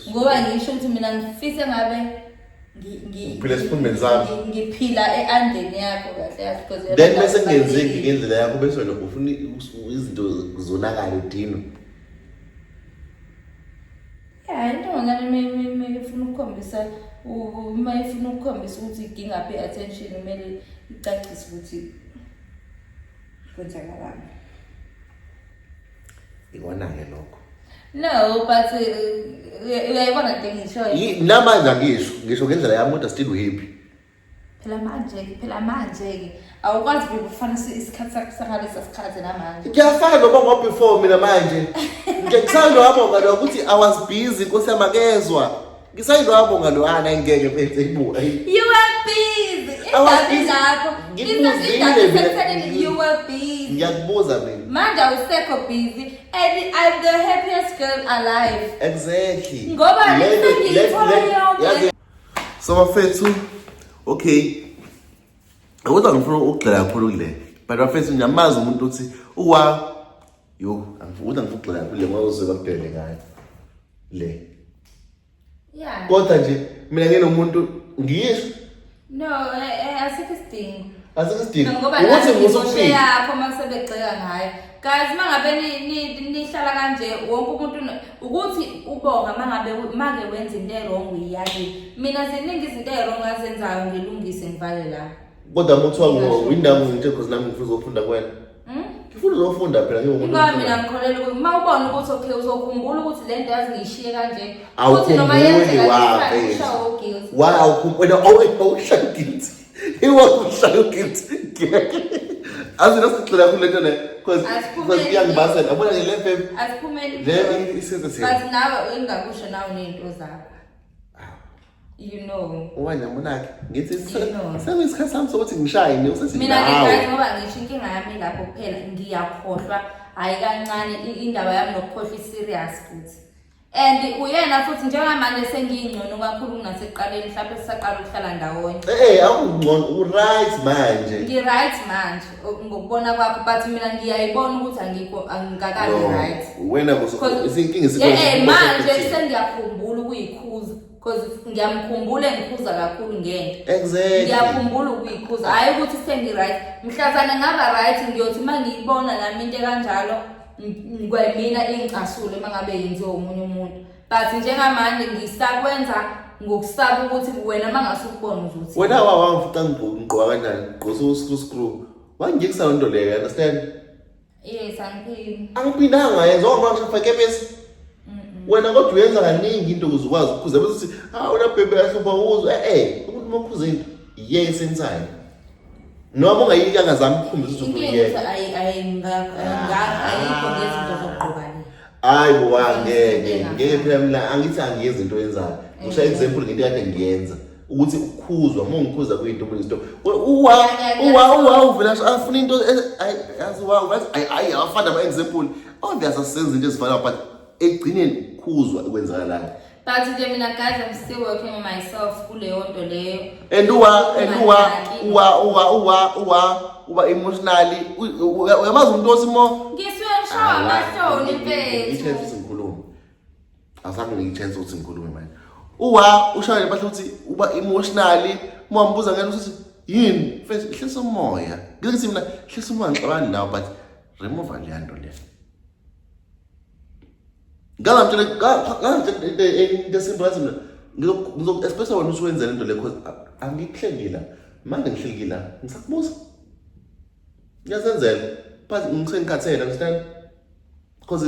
Ngoba ngisho ukuthi mina ngifise ngabe Uphila esiphumeni sami. Ngiphila eandeni yakho kahle yazi because then bese ngenzeki ngendlela yakho bese wena ufuna izinto zonakala udino. Into ngane ifuna ukukhombisa uma ifuna ukukhombisa ukuthi idinga pay attention kumele icacise ukuthi kwenzakalani. Iwona ke lokho. No, but uyayibona into engishoyo. Namanje ngisho ngendlela yami kodwa still happy. Phela manje awukwazi ukufana isikhathi sakusangalesa sikhathi namanje. Ngiyafana ngoba before mina manje. Ngiyakusanda lapho ngoba ukuthi I was busy nkosi yamakezwa. ngisayilwabo ngaloana ngeke phethe ibuka. You were busy. I was Indaba busy. ilapho. Ngikuzile mina. Indaba you were busy. Ngiyakubuza mina. Manje awusekho busy and I'm the happiest girl alive. Exactly. Ngoba ngiyithola yonke. So bafethu, okay. Awuza ngifuna ukugxila kakhulu kule. But bafethu ngiyamazi umuntu uthi uwa yo, angifuna ngifugxila kakhulu ngoba uzoba kudele ngayo. Le. Yeah. Kodwa nje mina ngenomuntu ngiyisho. No, asikho isidingo. Asikho isidingo. Ngoba Ukuthi ngizoshiya yakho masebegxeka ngayo. Guys mangabe nihlala kanje wonke umuntu ukuthi ubonga mangabe wenza into wrong uyiyali. Mina ziningi izinto wrong azenzayo ngilungise ngivale la. Kodwa muthiwa windawo ngithe cause nami ngifuna ukufunda kwena. Ngifuna uzofunda phela njengomuntu. Ngoba mina ngikholela ukuthi mawubona ukuthi okay uzokhumbula ukuthi le nto yazi ngiyishiye kanje. Futhi noma yenzeka ushawo guilt. Wow, wena awushayo guilt. Iwushayo guilt. Azina sicela kule nto le cause iyangibasela. Yabona le babe. Asiphumeli. Le isenze sini. But nawe engakusho nawe nezinto zakho. You know. Wena monake ngithi sengisikhathi sami sokuthi ngishayine usethi mina ngiyazi ngoba ngisho inkinga yami lapho kuphela ngiyakhohlwa hayi kancane indaba yami nokukhohlwa serious futhi and uyena futhi njengamanje sengingcono kakhulu kunasekuqaleni mhlawumbe sisaqala ukuhlala ndawonye akungcono u-right manje ngi-right manje ngokubona kwakho but mina ngiyayibona ukuthi angikakabi right wena isinkinga manje sengiyakhumbula ukuyikhuza because ngiyamkhumbula ngikhuza kakhulu ngento. Exactly. Ngiyakhumbula ukuyikhuza hayi ukuthi sengi-right. Mhlazana ngaba right ngiyothi mangiyibona nami into kanjalo kwemina ingicasule mangabe yenziwe umunye umuntu. But njengamanje ngisakwenza ngokusaba ukuthi wena mangasukubona uzuthi. Wena wawangifika ngigqoka kanjani? Gqosa screw. Wangikisa into leyo, understand? Yes, angiphini. Angiphindanga yenza ngoba ngishafake bese. Wena kodwa uyenza kaningi into ukuzukwazi ukhuza bese uthi wena bebe yahlupha uzwe umuntu mokhuza into yeke senzayo noma ungayikanga zami ukukhombisa ukuthi uyeke ayikho ngezinto zokuqhubana hayi ngeke phela mina angithi angiyenza into yenzayo ngisho example ngento kade ngiyenza ukuthi ukukhuzwa ngikhuza kuyinto izinto uvela afuna into yazi ayi afanda ama example obviously asenza into ezifana but egcineni khuzwa kwenzakalayo but nje mina guys I'm still working on myself kuleyo nto leyo and uwa emotionally uyamazi umuntu osimo ngisuyashawa amahloni mfethu ichance singikhuluma asakho ngichance ukuthi ngikhulume manje uwa ushaya bahle ukuthi uba emotionally mwambuza ngani ukuthi yini mfethu hlisa umoya ngithi mina hlisa umoya ngixabana nawe but remove le nto le especially when usuwenza lento le cause angikuhlengila manje ngihlengila ngisakubuza ngiyazenzela but ngisengikhathela understand because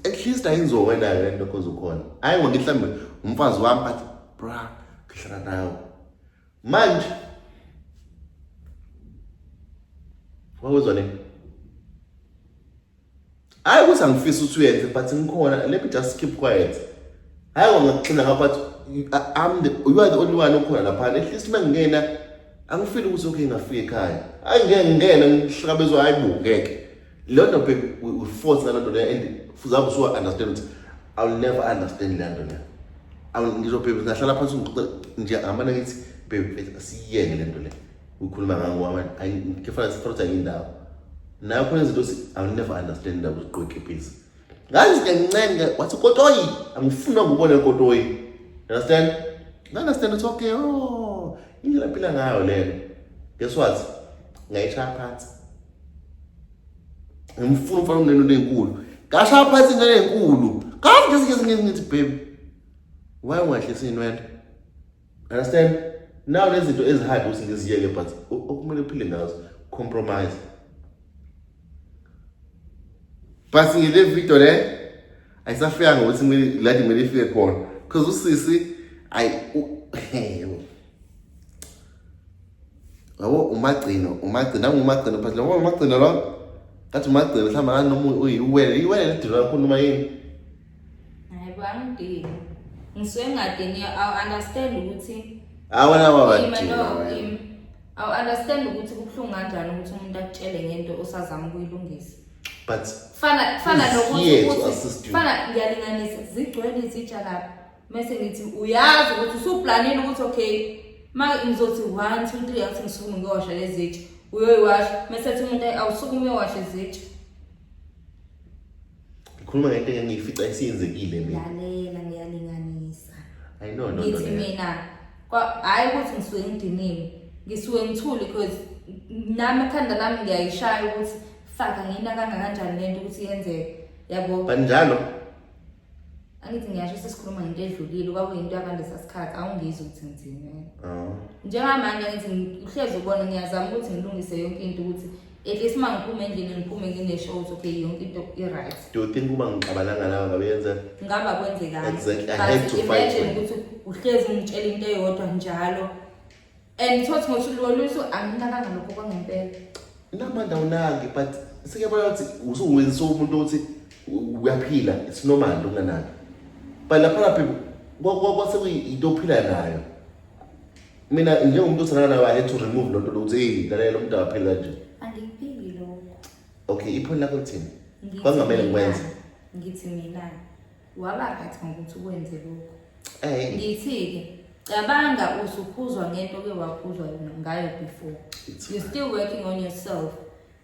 at least ayizowena lento cause ukhona hayi ngoba mhlambe umfazi wami but bra ngihlala nawe manje wawuzwa ne hayi ukuthi angifisa ukuthi uyenze but ngikhona let me just keep quiet hayi ngixina ngapha but you are the only one okhona lapha at least mangingena angifeel ukuthi okay ngafika ekhaya hayi ngeke ngihlabezwa hayi ngeke lento baby we force nalento le and uzabe usu understand ukuthi I'll never understand lento le ngisho baby ngahlala phansi nje amana ngithi baby asiyeke lento le ukhuluma ngangwa manje ngifuna sifotha indawo nayo khona izinto I'll never understand that uqoqe phezulu ngazi ngincenge wathi kotoyi angifuna ukubona kotoyi understand it's okay indlela phila ngayo lelo guess what ngayishaya phansi ngimfuna umfana uneno lenkulu ngashaya phansi ingane enkulu kazi ngithi baby why ungahlisa inwele understand now lezi zinto ezihard usingiziyeke but okumele uphile ngazo compromise basi ngile video le ayisafika ngokuthi kumele ifike khona because usisi yabo umagcino but lo umagcino lo kathi umagcino mhlawumbe noma uyiwele ledilo kakhulu noma yini hayi bangidini ngisuke ngadini I understand ukuthi Awona I understand ukuthi kubuhlungu kanjani ukuthi umuntu akutshele ngento osazama ukuyilungisa. But Fana nokuthi fana ngiyalinganisa zigcwele izitsha lapha. Mase ngithi uyazi ukuthi usuplanile ukuthi okay ma ngizothi 1 2 3 athi ngisukume ngiyowasha lezi zitsha. Uyoyiwasha mase ethi umuntu awusukume uyowasha izitsha. Khuluma ngento engiyifica isiyenzekile mina. Lalela ngiyalinganisa. I know no. Ngithi mina hayi ukuthi ngisuke ngidinile. Ngisuke ngithule because nami ekhanda lami ngiyayishaya ukuthi faka nginaka kanjani lento ukuthi yenzeke. Yabo. Banjalo. Angithi ngiyasho sesikhuluma ngento edlulile kwakuyinto yakalesa sikhathi awungizwe ukuthi ngithini. Oh. Njengamanje ngithi uhlezi ubona ngiyazama ukuthi ngilungise yonke into ukuthi at least mangiphume endlini ngiphume ngine-shows okay yonke into i-right. Do you think uma ngiqabalanga lawa ngabe yenza? Ngaba kwenzekani? Exactly. I had to fight. Imagine ukuthi uhlezi ungitshela into eyodwa njalo. And thothi ngothululiso anginakanga lokho kwangempela. Namanda unangi but sikebona ukuthi usuwenza umuntu ukuthi uyaphila it's normal unganaki. But lapha kwase kuyinto ophila nayo. Mina njengomuntu osana nayo I had to remove lonto ukuthi hey lalela umuntu aphila kanje. Angiphiki lokho. Okay, iphoni lakho lithini? Kwangamele ngikwenze. Ngithi mina waba right ngokuthi ukwenze lokho. Ngithi ke cabanga usukhuzwa ngento ke wakhuzwa ngayo before. You still working on yourself.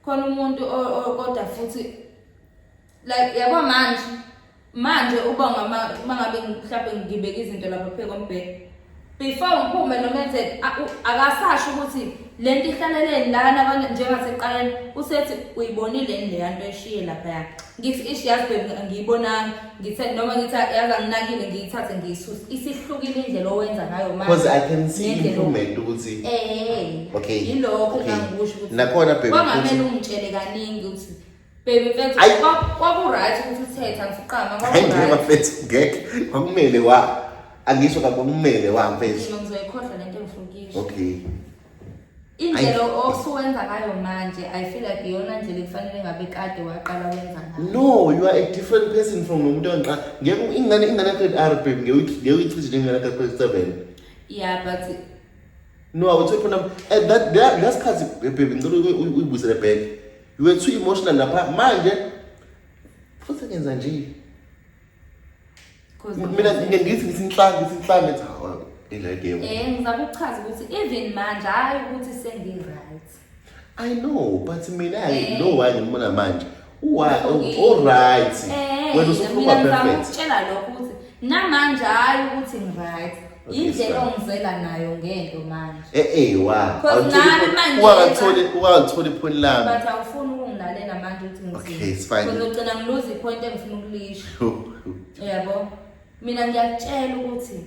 Khona umuntu kodwa futhi like yabo manje uba mangabe mhlawumbe ngibeka izinto lapha phe kombhede before ngiphume nomenze akasasho ukuthi lento ihlaleleni lana njengaseqaleni usethi uyibonile leyanto eshiye lapha ya ngithi ishi yazi ngiyibonanga ngithe noma ngithi yaza nginakile ngiyithathe ngiyisusa isihlukile indlela owenza ngayo manje because I can see improvement ukuthi okay yilokho engangikusho ukuthi nakhona baby kwangamele ungitshele kaningi ukuthi baby mfethu kwaku-right ukuthi uthetha ngisiqama kwaku-right mfethu ngeke kwakumele angisho kwakumele mfethu ngizoyikhohlwa lento engifuna okay indlela osuwenza ngayo manje I feel like iyona ndlela ekufanele ngabe kade waqala wenza ngayo. No, you are a different person from umuntu onqa. Ngeke ingane grade R baby ngeke uyitreat ingane grade 7. Yeah, but no, I would say phona that's cause baby ngicela uyibusele back. You were too emotional lapha manje futhi ngenza nje. Mina ngithi inhlanga ethi hawa ile game. Ngizama ukuchaza ukuthi even manje hayi ukuthi sengi-right. I know, but mina I know why ngimona manje. All right. Wena usukhuluma perfect. Mina ngizama lokho ukuthi namanje hayi ukuthi ngi-right. Indlela ongizela nayo ngento manje. Ungathola iphoni lami. But awufuni ukungilalela manje ukuthi ngizini. Okay, it's fine. Ngizogcina ngiluze ipoint engifuna ukulisho. Yabo. Mina ngiyakutshela ukuthi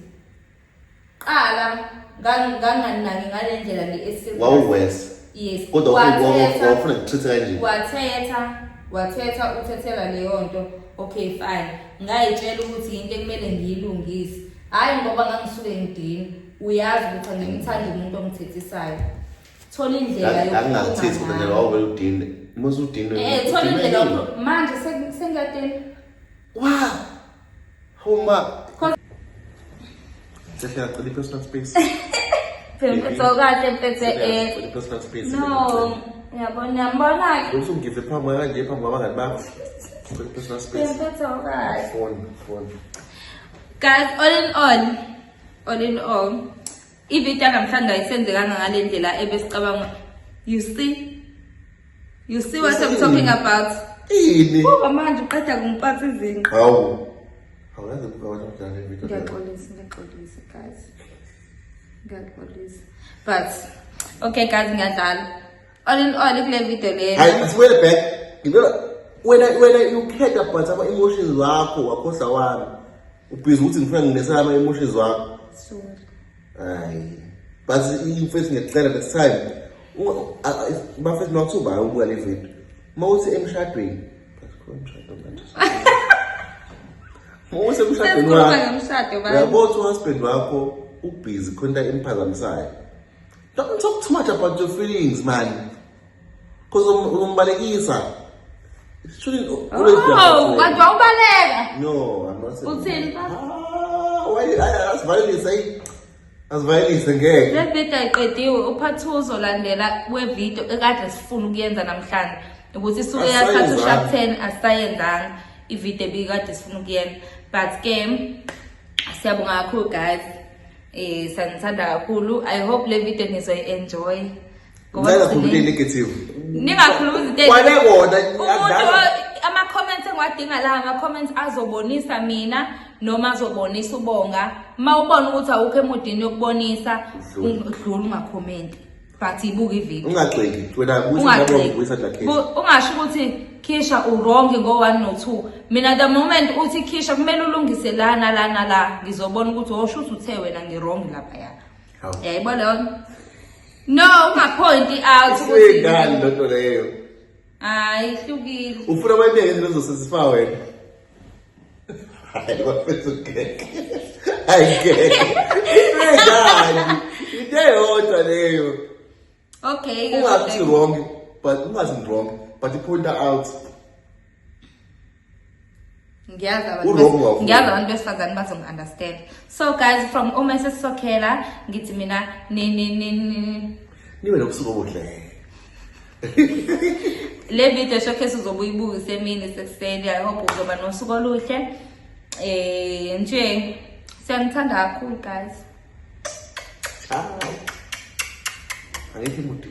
qala nganganaki ngale ndlela le esizwe. Wawuwes. Yes. Kodwa wafuna ukuthetha kanje. Watheta uthethela leyo nto. Okay fine. Ngayitshela ukuthi into ekumele ngiyilungise. Hayi ngoba ngangisuke ngidini. Uyazi ukuthi angimthandi umuntu ongithethisayo. Thola indlela yokukhuluma. Angathethi kodwa wawuvela udini. Musu udini. Thola indlela manje sengiyadini. Wow. Homa. Sefika cela personal space. Kahle personal space. No. Ngiyabona. Usungive phambi kanje phambi kwabangani bakho. Personal space. Phone. Guys, all in all, ivideo namhlanje ayisenzekanga ngale ndlela ebesicabanga. You see what I'm talking about? Ini. Ngoba manje uqeda kungiphatha izinqa. Hawu. Awuyazi ukubona njani ivideo. Ngiyaxolisa guys. Ngiyaxolisa. But okay guys, ngiyadlala. All in all kule video le. Hayi, siwele back. Ngibona when you care about ama emotions wakho wakhohlwa wami. Ubhizi ukuthi ngifuna nginesana ama emotions wakho. Sorry. Hayi. But imfethu ngiyacela next time. Bafethu nothuba ukubuka le video. Mawuthi emshadweni. Mawuthi emshadweni wakho. Uyabona husband wakho ubhizi khona imphazamisayo. Don't talk too much about your feelings, man. Because umbalekisa. Shouldn't always be. Oh, kanti wawubaleka. No, I'm not saying. Uthini ba? Asivayelise ngeke. Le video ayiqediwe uphathi 2 uzolandela we-video ekade sifuna ukuyenza namhlanje ukuthi isuke yathatha uSharp 10 asayenzanga i-video ebikade sifuna ukuyenza but ke siyabonga kakhulu guys sanithanda kakhulu. I hope le video nizoyi-enjoy. Ngicela khuluma negative. Ningakhuluma izinto Kwale kona ama-comments engiwadinga la ama-comments azobonisa mina noma azobonisa ubonga. Uma ubona ukuthi awukho emodini yokubonisa udlula ungakhomenti but ibuka ivideo. Ungagxeki wena uyisa ungasho ukuthi Kisha wrong ngo1 no2. Mina the moment uthi Kisha kumele ulungise la la ngizobona ukuthi osho uthi uthe wena ngirong lapha ya. Yayibona? No, ungapoint out ukuthi ngani lonto leyo. Hayi ihlukile. Ufuna abaningi ezizosisifa wena. Hayi wafethu ngeke. Hayi ngeke. Ngani? Into eyodwa leyo. Okay, ungathi wrong but ungazi wrong but point out. Ngiyazi abantu besifazane bazongi-understand. So guys, from uMrs Sokhela ngithi mina nibe nobusuku obuhle. Le video showcase uzobuyibuka semini sekuseni. I hope uzoba nosuku oluhle. Nje siyanithanda kakhulu guys. Ciao. Angithi muthi